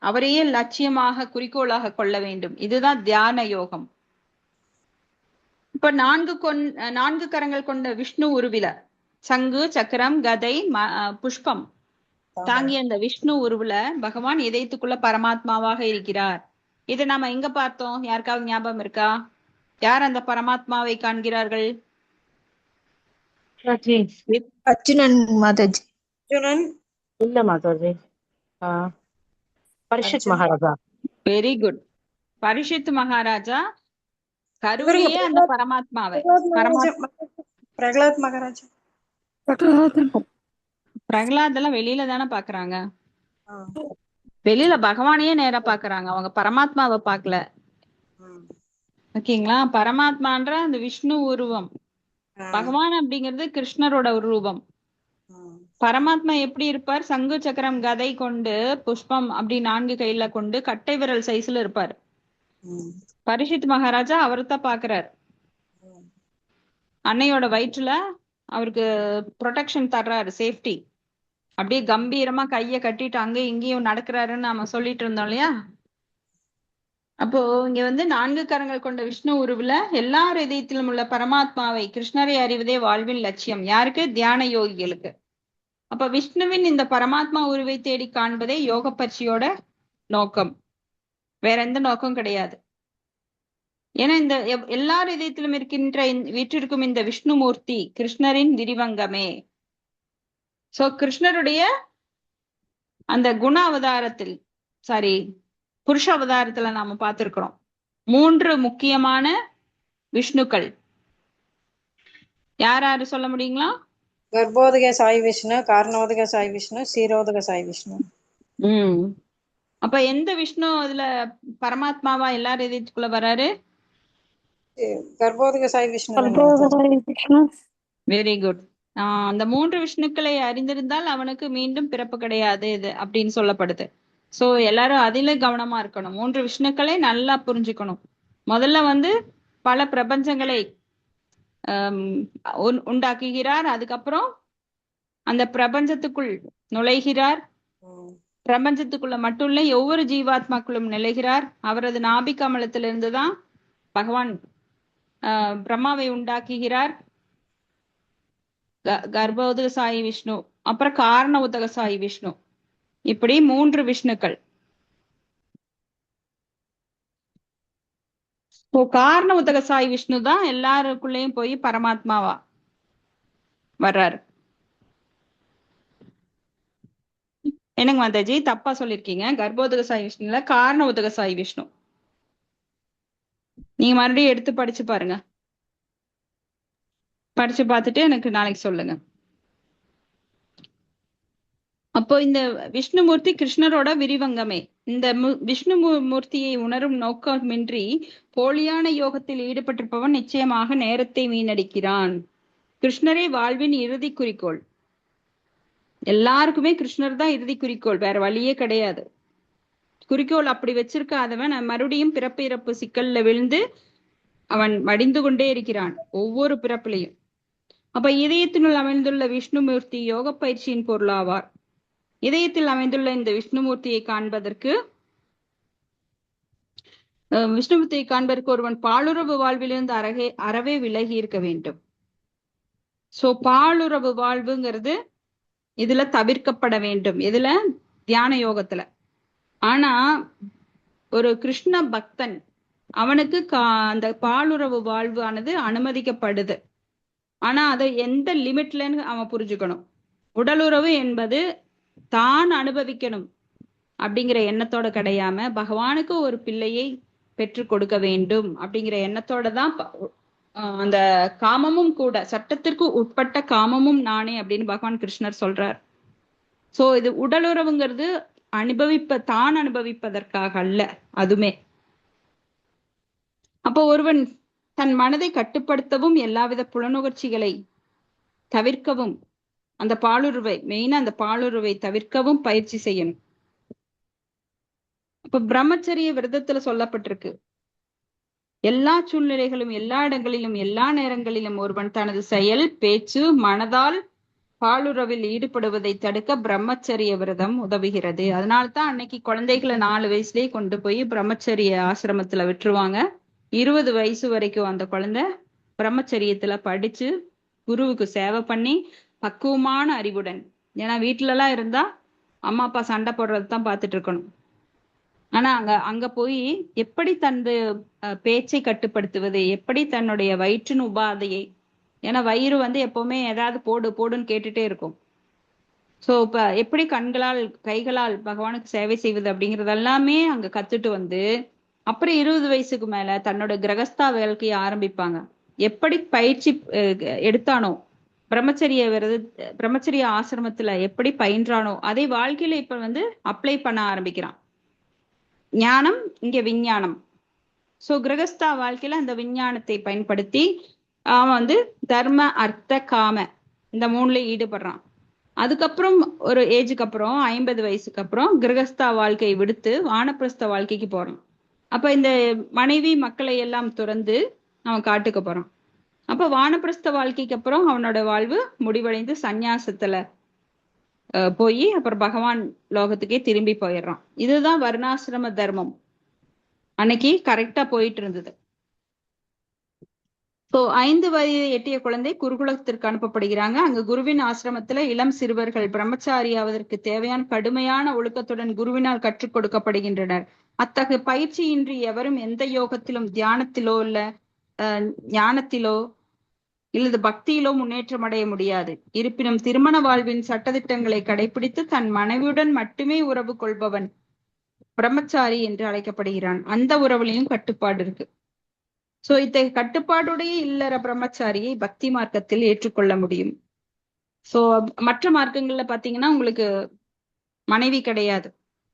அவரையே லட்சியமாக குறிக்கோளாக கொள்ள வேண்டும். இதுதான் தியான யோகம். இப்ப நான்கு கரங்கள் கொண்ட விஷ்ணு உருவில சங்கு, சக்கரம், கதை, புஷ்பம் தாங்கிய அந்த விஷ்ணு உருவுல பகவான் இதயத்துக்குள்ள பரமாத்மாவாக இருக்கிறார். இதை நாம எங்க பார்த்தோம்? யாருக்காவது ஞாபகம் இருக்கா? யார் அந்த பரமாத்மாவை காண்கிறார்கள்? அர்ஜுனன் மாதாஜி. அர்ஜுனன் இல்ல மாதாஜி, பரிஷத் மகாராஜா. Very good. பரிஷித் மகாராஜா கருவிலேயே அந்த பரமாத்மாவை பிரகலாத் மகாராஜா. பிரகலாத் எல்லாம் வெளியில தானே பாக்குறாங்க, வெளியில பகவானையே நேரா பாக்குறாங்க, அவங்க பரமாத்மாவை பாக்கல. ஓகேங்களா? பரமாத்மான்ற அந்த விஷ்ணு உருவம், பகவான் அப்படிங்கிறது கிருஷ்ணரோட ஒரு ரூபம். பரமாத்மா எப்படி இருப்பார்? சங்கு, சக்கரம், கதை கொண்டு, புஷ்பம் அப்படி 4 கையில கொண்டு கட்டை விரல் சைஸ்ல இருப்பார். பரிஷித் மகாராஜா அவர்தான் பாக்குறாரு. அன்னையோட வயிற்றுல அவருக்கு ப்ரொடெக்ஷன் தர்றாரு, சேஃப்டி. அப்படியே கம்பீரமா கைய கட்டிட்டு அங்க இங்கேயும் நடக்கிறாருன்னு நாம சொல்லிட்டு இருந்தோம் இல்லையா? அப்போ இங்க வந்து 4 கரங்கள் கொண்ட விஷ்ணு உருவுல எல்லார் இதயத்திலும் உள்ள பரமாத்மாவை, கிருஷ்ணரை அறிவதே வாழ்வின் லட்சியம். யாருக்கு? தியான யோகிகளுக்கு. அப்ப விஷ்ணுவின் இந்த பரமாத்மா உருவை தேடி காண்பதே யோக பயிற்சியோட நோக்கம், வேற எந்த நோக்கம் கிடையாது. ஏன்னா இந்த எல்லார் இதயத்திலும் இருக்கின்ற வீற்றிருக்கும் இந்த விஷ்ணுமூர்த்தி கிருஷ்ணரின் விரிவங்கமே. சோ கிருஷ்ணருடைய அந்த குண அவதாரத்தில், புருஷ அவதாரத்துல நாம பார்த்திருக்கிறோம் 3 முக்கியமான விஷ்ணுக்கள். யாரு சொல்ல முடியுங்களா? கர்ப்போதக சாய் விஷ்ணு, காரணோதக சாய் விஷ்ணு, சீரோதக சாய் விஷ்ணு. அப்ப எந்த விஷ்ணு அதுல பரமாத்மாவா எல்லார் இதயத்துக்குள்ள வராரு? கர்ப்போதக சாய் விஷ்ணு. Very good. அந்த 3 விஷ்ணுக்களை அறிந்திருந்தால் அவனுக்கு மீண்டும் பிறப்பு கிடையாது இது அப்படின்னு சொல்லப்படுது. சோ எல்லாரும் அதில கவனமா இருக்கணும். 3 விஷ்ணுக்களை நல்லா புரிஞ்சுக்கணும். முதல்ல வந்து பல பிரபஞ்சங்களை உண்டாக்குகிறார், அதுக்கப்புறம் அந்த பிரபஞ்சத்துக்குள் நுழைகிறார், பிரபஞ்சத்துக்குள்ள மட்டும் இல்ல ஒவ்வொரு ஜீவாத்மாக்களும் நிலைகிறார். அவரது நாபி கமலத்திலிருந்துதான் பகவான் பிரம்மாவை உண்டாக்குகிறார். கர்ப்போதக சாயி விஷ்ணு, அப்புறம் காரண உதக சாயி விஷ்ணு, இப்படி 3 விஷ்ணுக்கள். காரண உதக சாயி விஷ்ணு தான் எல்லாருக்குள்ளேயும் போய் பரமாத்மாவா வர்றாரு. என்னங்க மாதாஜி தப்பா சொல்லிருக்கீங்க? கர்ப்போதக சாயி விஷ்ணுல காரண உதக சாயி விஷ்ணு. நீங்க மறுபடியும் எடுத்து படிச்சு பாருங்க, படிச்சு பார்த்துட்டு எனக்கு நாளைக்கு சொல்லுங்க. அப்போ இந்த விஷ்ணுமூர்த்தி கிருஷ்ணரோட விரிவங்கமே. இந்த விஷ்ணு மூர்த்தியை உணரும் நோக்கமின்றி போலியான யோகத்தில் ஈடுபட்டிருப்பவன் நிச்சயமாக நேரத்தை வீணடிக்கிறான். கிருஷ்ணரே வாழ்வின் இறுதி குறிக்கோள். எல்லாருக்குமே கிருஷ்ணர் தான் இறுதி குறிக்கோள், வேற வழியே கிடையாது. குறிக்கோள் அப்படி வச்சிருக்காதவன் மறுபடியும் பிறப்பு சிக்கல்ல விழுந்து அவன் மடிந்து கொண்டே இருக்கிறான் ஒவ்வொரு பிறப்பிலையும். அப்ப இதயத்தினுள் அமைந்துள்ள விஷ்ணுமூர்த்தி யோக பயிற்சியின் பொருளாவார். இதயத்தில் அமைந்துள்ள இந்த விஷ்ணுமூர்த்தியை காண்பதற்கு ஒருவன் பாலுறவு வாழ்விலிருந்து அறவே விலகி இருக்க வேண்டும். சோ பாலுறவு வாழ்வுங்கிறது இதுல தவிர்க்கப்பட வேண்டும். இதுல தியான யோகத்துல. ஆனா ஒரு கிருஷ்ண பக்தன் அவனுக்கு அந்த பாலுறவு வாழ்வு ஆனது அனுமதிக்கப்படுது. ஆனா அதை எந்த லிமிட்லன்னு அவன் புரிஞ்சுக்கணும். உடலுறவு என்பது தான் அனுபவிக்கணும் அப்படிங்கிற எண்ணத்தோட கிடையாம பகவானுக்கு ஒரு பிள்ளையை பெற்று கொடுக்க வேண்டும் அப்படிங்கிற எண்ணத்தோட தான் அந்த காமமும் கூட, சட்டத்திற்கு உட்பட்ட காமமும் நானே அப்படின்னு பகவான் கிருஷ்ணர் சொல்றார். சோ இது உடலுறவுங்கிறது தான் அனுபவிப்பதற்காக அல்ல. அதுமே அப்போ ஒருவன் தன் மனதை கட்டுப்படுத்தவும் எல்லாவித புலனுணர்ச்சிகளை தவிர்க்கவும் அந்த பாலுறவை தவிர்க்கவும் பயிற்சி செய்யணும். அப்ப பிரம்மச்சரிய விரதத்துல சொல்லப்பட்டிருக்கு, எல்லா சூழ்நிலைகளும் எல்லா இடங்களிலும் எல்லா நேரங்களிலும் ஒருவன் தனது செயல் பேச்சு மனதால் பாலுறவில் ஈடுபடுவதை தடுக்க பிரம்மச்சரிய விரதம் உதவுகிறது. அதனால்தான் அன்னைக்கு குழந்தைகளை 4 வயசுலயே கொண்டு போய் பிரம்மச்சரிய ஆசிரமத்துல விட்டுருவாங்க. 20 வயசு வரைக்கும் அந்த குழந்தை பிரம்மச்சரியத்துல படிச்சு குருவுக்கு சேவை பண்ணி பக்குவமான அறிவுடன், ஏன்னா வீட்டுல எல்லாம் இருந்தா அம்மா அப்பா சண்டை போடுறதுதான் பார்த்துட்டு இருக்கணும். ஆனா அங்க போய் எப்படி தனது பேச்சை கட்டுப்படுத்துவது, எப்படி தன்னுடைய வயிற்றின் உபாதையை, ஏன்னா வயிறு எப்பவுமே ஏதாவது போடுன்னு கேட்டுட்டே இருக்கும். சோ இப்ப எப்படி கண்களால் கைகளால் பகவானுக்கு சேவை செய்வது அப்படிங்கறது எல்லாமே அங்க கத்துட்டு அப்புறம் 20 வயசுக்கு மேல தன்னோட கிரகஸ்தா வாழ்க்கையை ஆரம்பிப்பாங்க. எப்படி பயிற்சி எடுத்தானோ பிரம்மச்சரிய ஆசிரமத்துல எப்படி பயின்றானோ அதை வாழ்க்கையில இப்ப அப்ளை பண்ண ஆரம்பிக்கிறான். ஞானம் இங்க விஞ்ஞானம். சோ கிரகஸ்தா வாழ்க்கையில அந்த விஞ்ஞானத்தை பயன்படுத்தி அவன் தர்ம அர்த்த காம இந்த 3ல ஈடுபடுறான். அதுக்கப்புறம் ஒரு ஏஜுக்கு அப்புறம் 50 வயசுக்கு அப்புறம் கிரகஸ்தா வாழ்க்கையை விடுத்து வானப்பிரஸ்த வாழ்க்கைக்கு போறான். அப்ப இந்த மனைவி மக்களை எல்லாம் துறந்து அவன் காட்டுக்கு போறான். அப்ப வானப்பிரஸ்த வாழ்க்கைக்கு அப்புறம் அவனோட வாழ்வு முடிவடைந்து சந்நியாசத்துல போய் அப்புறம் பகவான் லோகத்துக்கே திரும்பி போயிடுறான். இதுதான் வர்ணாசிரம தர்மம் அன்னைக்கு கரெக்டா போயிட்டு இருந்தது. சோ 5 வயது எட்டிய குழந்தை குருகுலத்திற்கு அனுப்பப்படுகிறாங்க. அங்க குருவின் ஆசிரமத்துல இளம் சிறுவர்கள் பிரம்மச்சாரி ஆவதற்கு தேவையான கடுமையான ஒழுக்கத்துடன் குருவினால் கற்றுக் கொடுக்கப்படுகின்றனர். அத்தகைய பயிற்சியின்றி எவரும் எந்த யோகத்திலும் தியானத்திலோ இல்ல ஞானத்திலோ இல்லது பக்தியிலோ முன்னேற்றம் அடைய முடியாது. இருப்பினும் திருமண வாழ்வின் சட்டதிட்டங்களை கடைபிடித்து தன் மனைவியுடன் மட்டுமே உறவு கொள்பவன் பிரம்மச்சாரி என்று அழைக்கப்படுகிறான். அந்த உறவுலையும் கட்டுப்பாடு இருக்கு. சோ இத்தகைய கட்டுப்பாடுடைய இல்லற பிரம்மச்சாரியை பக்தி மார்க்கத்தில் ஏற்றுக்கொள்ள முடியும். சோ மற்ற மார்க்கங்கள்ல பாத்தீங்கன்னா உங்களுக்கு மனைவி கிடையாது.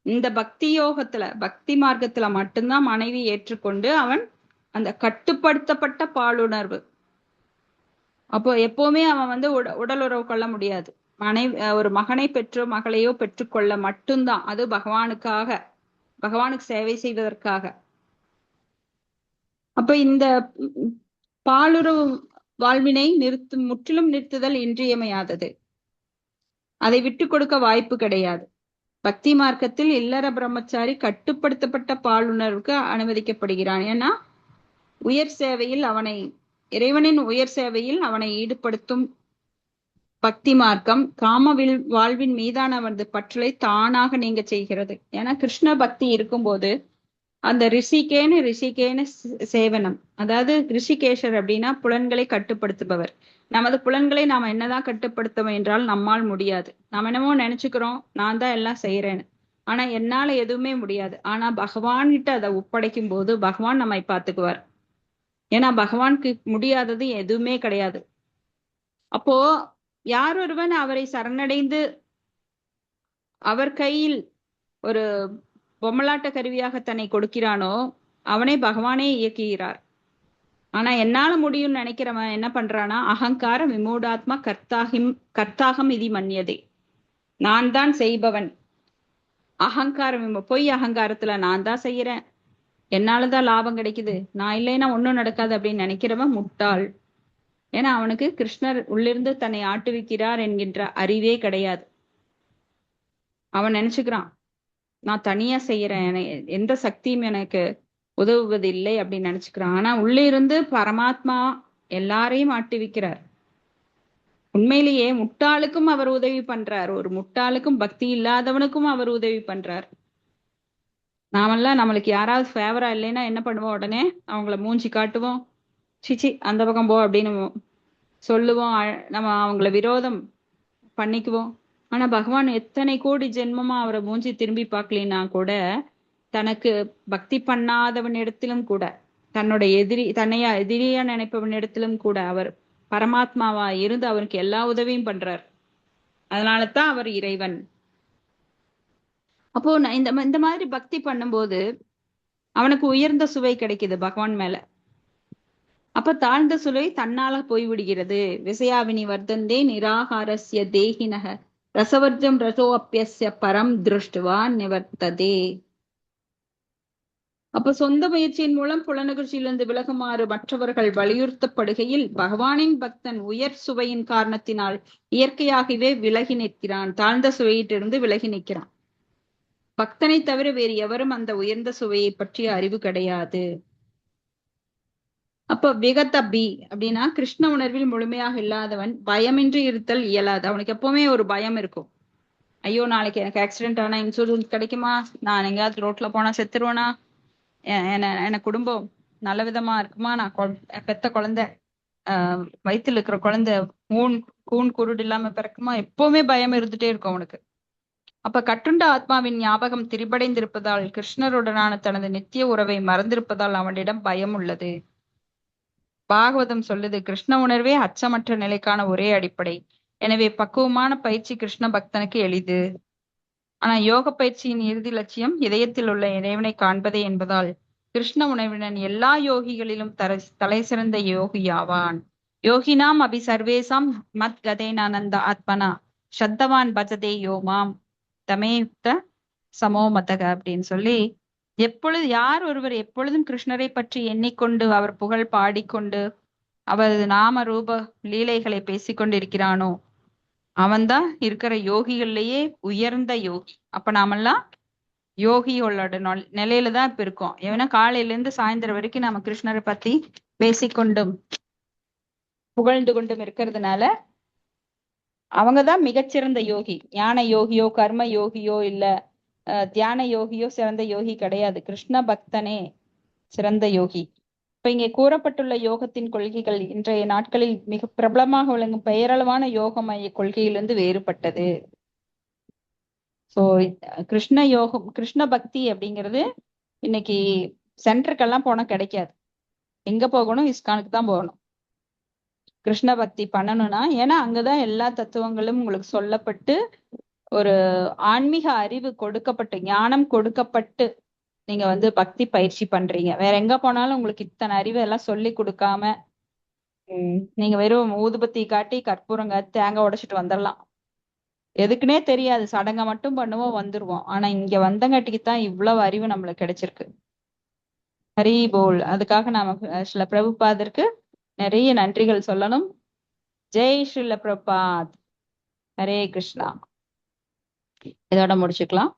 இந்த பக்தி மார்க்கத்துல மட்டும்தான் மனைவி ஏற்றுக்கொண்டு அவன் அந்த கட்டுப்படுத்தப்பட்ட பாலுணர்வு. அப்போ எப்பவுமே அவன் உடலுறவு கொள்ள முடியாது. ஒரு மகனை பெற்றோ மகளையோ பெற்றுக்கொள்ள மட்டும்தான். அது பகவானுக்கு சேவை செய்வதற்காக. அப்ப இந்த பாலுறவு வாழ்வினை முற்றிலும் நிறுத்துதல் இன்றியமையாதது. அதை விட்டு கொடுக்க வாய்ப்பு கிடையாது. பக்தி மார்க்கத்தில் இல்லற பிரம்மச்சாரி கட்டுப்படுத்தப்பட்ட பாலுணர்வுக்கு அனுமதிக்கப்படுகிறான். ஏன்னா இறைவனின் உயர் சேவையில் அவனை ஈடுபடுத்தும் பக்தி மார்க்கம் வாழ்வின் மீதான பற்றலை தானாக நீங்க செய்கிறது. ஏன்னா கிருஷ்ண பக்தி இருக்கும்போது அந்த ரிஷிகேன சேவனம், அதாவது ரிஷிகேஷர் அப்படின்னா புலன்களை கட்டுப்படுத்துபவர். நமது புலன்களை நாம என்னதான் கட்டுப்படுத்த என்றால் நம்மால் முடியாது. நாம என்னமோ நினைச்சுக்கிறோம் நான் தான் எல்லாம் செய்யறேன்னு. ஆனா என்னால எதுவுமே முடியாது. ஆனா பகவான் கிட்ட அதை ஒப்படைக்கும் போது பகவான் நம்மை பார்த்துக்குவார். ஏன்னா பகவானுக்கு முடியாதது எதுவுமே கிடையாது. அப்போ யார் ஒருவன் அவரை சரணடைந்து அவர் கையில் ஒரு பொம்மலாட்ட கருவியாக தன்னை கொடுக்கிறானோ அவனை பகவானே இயக்குகிறார். ஆனா என்னால முடியும்னு நினைக்கிறவன் என்ன பண்றானா, அகங்கார விமூடாத்மா கர்த்தாகம் இது மன்னியதே, நான் தான் செய்பவன். பொய் அகங்காரத்துல நான் தான் செய்யறேன், என்னாலதான் லாபம் கிடைக்குது, நான் இல்லைன்னா ஒண்ணும் நடக்காது அப்படின்னு நினைக்கிறவன் முட்டாள். ஏன்னா அவனுக்கு கிருஷ்ணர் உள்ளிருந்து தன்னை ஆட்டுவிக்கிறார் என்கின்ற அறிவே கிடையாது. அவன் நினைச்சுக்கிறான் நான் தனியா செய்யறேன், எந்த சக்தியும் எனக்கு உதவுவதில்லை அப்படின்னு நினைச்சுக்கிறான். ஆனா உள்ளே இருந்து பரமாத்மா எல்லாரையும் ஆட்டுவிக்கிறார். உண்மையிலேயே முட்டாளுக்கும் அவர் உதவி பண்றார், ஒரு முட்டாளுக்கும் பக்தி இல்லாதவனுக்கும் அவர் உதவி பண்றார். நாமெல்லாம் நம்மளுக்கு யாராவது ஃபேவரா இல்லைன்னா என்ன பண்ணுவோம், உடனே அவங்கள மூஞ்சி காட்டுவோம், சிச்சி அந்த பக்கம் போ அப்படின்னு சொல்லுவோம், நம்ம அவங்கள விரோதம் பண்ணிக்குவோம். ஆனா பகவான் எத்தனை கோடி ஜென்மமா அவரை மூஞ்சி திரும்பி பார்க்கலன்னா கூட தனக்கு பக்தி பண்ணாதவனிடத்திலும் கூட, தன்னோட தன்னையா எதிரியா நினைப்பவனிடத்திலும் கூட அவர் பரமாத்மாவா இருந்து அவருக்கு எல்லா உதவியும் பண்றார். அதனாலதான் அவர் இறைவன். அப்போ இந்த மாதிரி பக்தி பண்ணும்போது அவனுக்கு உயர்ந்த சுவை கிடைக்குது பகவான் மேல. அப்ப தாழ்ந்த சுவை தன்னால போய்விடுகிறது. விசயாவினி வர்த்தந்தே நிராகாரஸ்ய தேகினக ரசவர்ஜம் ரசோ அப்பியஸ்ய பரம் திருஷ்டுவா நிவர்த்ததே. அப்ப சொந்த முயற்சியின் மூலம் புலனகர்ச்சியிலிருந்து விலகுமாறு மற்றவர்கள் வலியுறுத்தப்படுகையில் பகவானின் பக்தன் உயர் சுவையின் காரணத்தினால் இயற்கையாகவே விலகி நிற்கிறான், தாழ்ந்த சுவையிட்டிருந்து விலகி நிற்கிறான். பக்தனை தவிர வேறு எவரும் அந்த உயர்ந்த சுவையை பற்றிய அறிவு கிடையாது. அப்ப விகதபி அப்படின்னா கிருஷ்ண உணர்வில் முழுமையாக இல்லாதவன் பயமின்றி இருத்தல் இயலாது. அவனுக்கு எப்பவுமே ஒரு பயம் இருக்கும். ஐயோ நாளைக்கு எனக்கு ஆக்சிடென்ட் ஆனா இன்சூரன்ஸ் கிடைக்குமா, நான் எங்கேயாவது ரோட்ல போனா செத்துருவேனா, எனக்கு குடும்பம் நல்ல விதமா இருக்குமா, நான் பெத்த குழந்தை வயித்துல இருக்கிற குழந்தை கூன் குருடு இல்லாம பிறக்குமா, எப்பவுமே பயம் இருந்துட்டே இருக்கும் அவனுக்கு. அப்ப கட்டுண்ட ஆத்மாவின் ஞாபகம் திரிபடைந்திருப்பதால் கிருஷ்ணருடனான தனது நித்திய உறவை மறந்திருப்பதால் அவனிடம் பயம் உள்ளது. பாகவதம் சொல்லுது, கிருஷ்ண உணர்வே அச்சமற்ற நிலைக்கான ஒரே அடிப்படை. எனவே பக்குவமான பயிற்சி கிருஷ்ண பக்தனுக்கு எளிது. ஆனா யோக பயிற்சியின் இறுதி லட்சியம் இதயத்தில் உள்ள இறைவனை காண்பதே என்பதால் கிருஷ்ண உணர்வினன் எல்லா யோகிகளிலும் தலை சிறந்த யோகியாவான். யோகினாம் அபி சர்வேசாம் மத் கதேனானந்த ஆத்மனா சத்தவான் பஜதே யோமாம் தமேயுக்த சமோமதக அப்படின்னு சொல்லி, யார் ஒருவர் எப்பொழுதும் கிருஷ்ணரை பற்றி எண்ணிக்கொண்டு அவர் புகழ் பாடிக்கொண்டு அவரது நாம ரூப லீலைகளை பேசிக்கொண்டு இருக்கிறானோ அவன்தான் இருக்கிற யோகிகள்லயே உயர்ந்த யோகி. அப்ப நாமெல்லாம் யோகிகளோட நிலையில தான் இப்ப இருக்கோம். ஏன்னா காலையில இருந்து சாயந்தரம் வரைக்கும் நம்ம கிருஷ்ணரை பத்தி பேசிக்கொண்டும் புகழ்ந்து கொண்டும் இருக்கிறதுனால அவங்கதான் மிகச்சிறந்த யோகி. ஞான யோகியோ கர்ம யோகியோ இல்ல தியான யோகியோ சிறந்த யோகி கிடையாது. கிருஷ்ண பக்தனே சிறந்த யோகி. இப்ப இங்கே கூறப்பட்டுள்ள யோகத்தின் கொள்கைகள் இன்றைய நாட்களில் மிக பிரபலமாக விளங்கும் பெயரளவான யோக மைய கொள்கையிலிருந்து வேறுபட்டது. சோ கிருஷ்ண யோகம் கிருஷ்ண பக்தி அப்படிங்கிறது இன்னைக்கு சென்டருக்கெல்லாம் போனா கிடைக்காது. எங்க போகணும், இஸ்கானுக்கு தான் போகணும் கிருஷ்ண பக்தி பண்ணணும்னா. ஏன்னா அங்கதான் எல்லா தத்துவங்களும் உங்களுக்கு சொல்லப்பட்டு ஒரு ஆன்மீக அறிவு கொடுக்கப்பட்டு ஞானம் கொடுக்கப்பட்டு நீங்க பக்தி பயிற்சி பண்றீங்க. வேற எங்க போனாலும் உங்களுக்கு இத்தனை அறிவு எல்லாம் சொல்லி கொடுக்காம நீங்க வெறும் ஊதுபத்தி காட்டி கற்பூரங்க தேங்காய் உடைச்சிட்டு வந்துடலாம். எதுக்குன்னே தெரியாது, சடங்கை மட்டும் பண்ணுவோம் வந்துருவோம். ஆனா இங்க வந்தங்காட்டிக்கு தான் இவ்வளவு அறிவு நம்மளுக்கு கிடைச்சிருக்கு. ஹரி போல். அதுக்காக நாம ஸ்ரீல பிரபுபாதருக்கு நிறைய நன்றிகள் சொல்லணும். ஜெய் ஸ்ரீல பிரபுபாத். ஹரே கிருஷ்ணா. இதோட முடிச்சுக்கலாம்.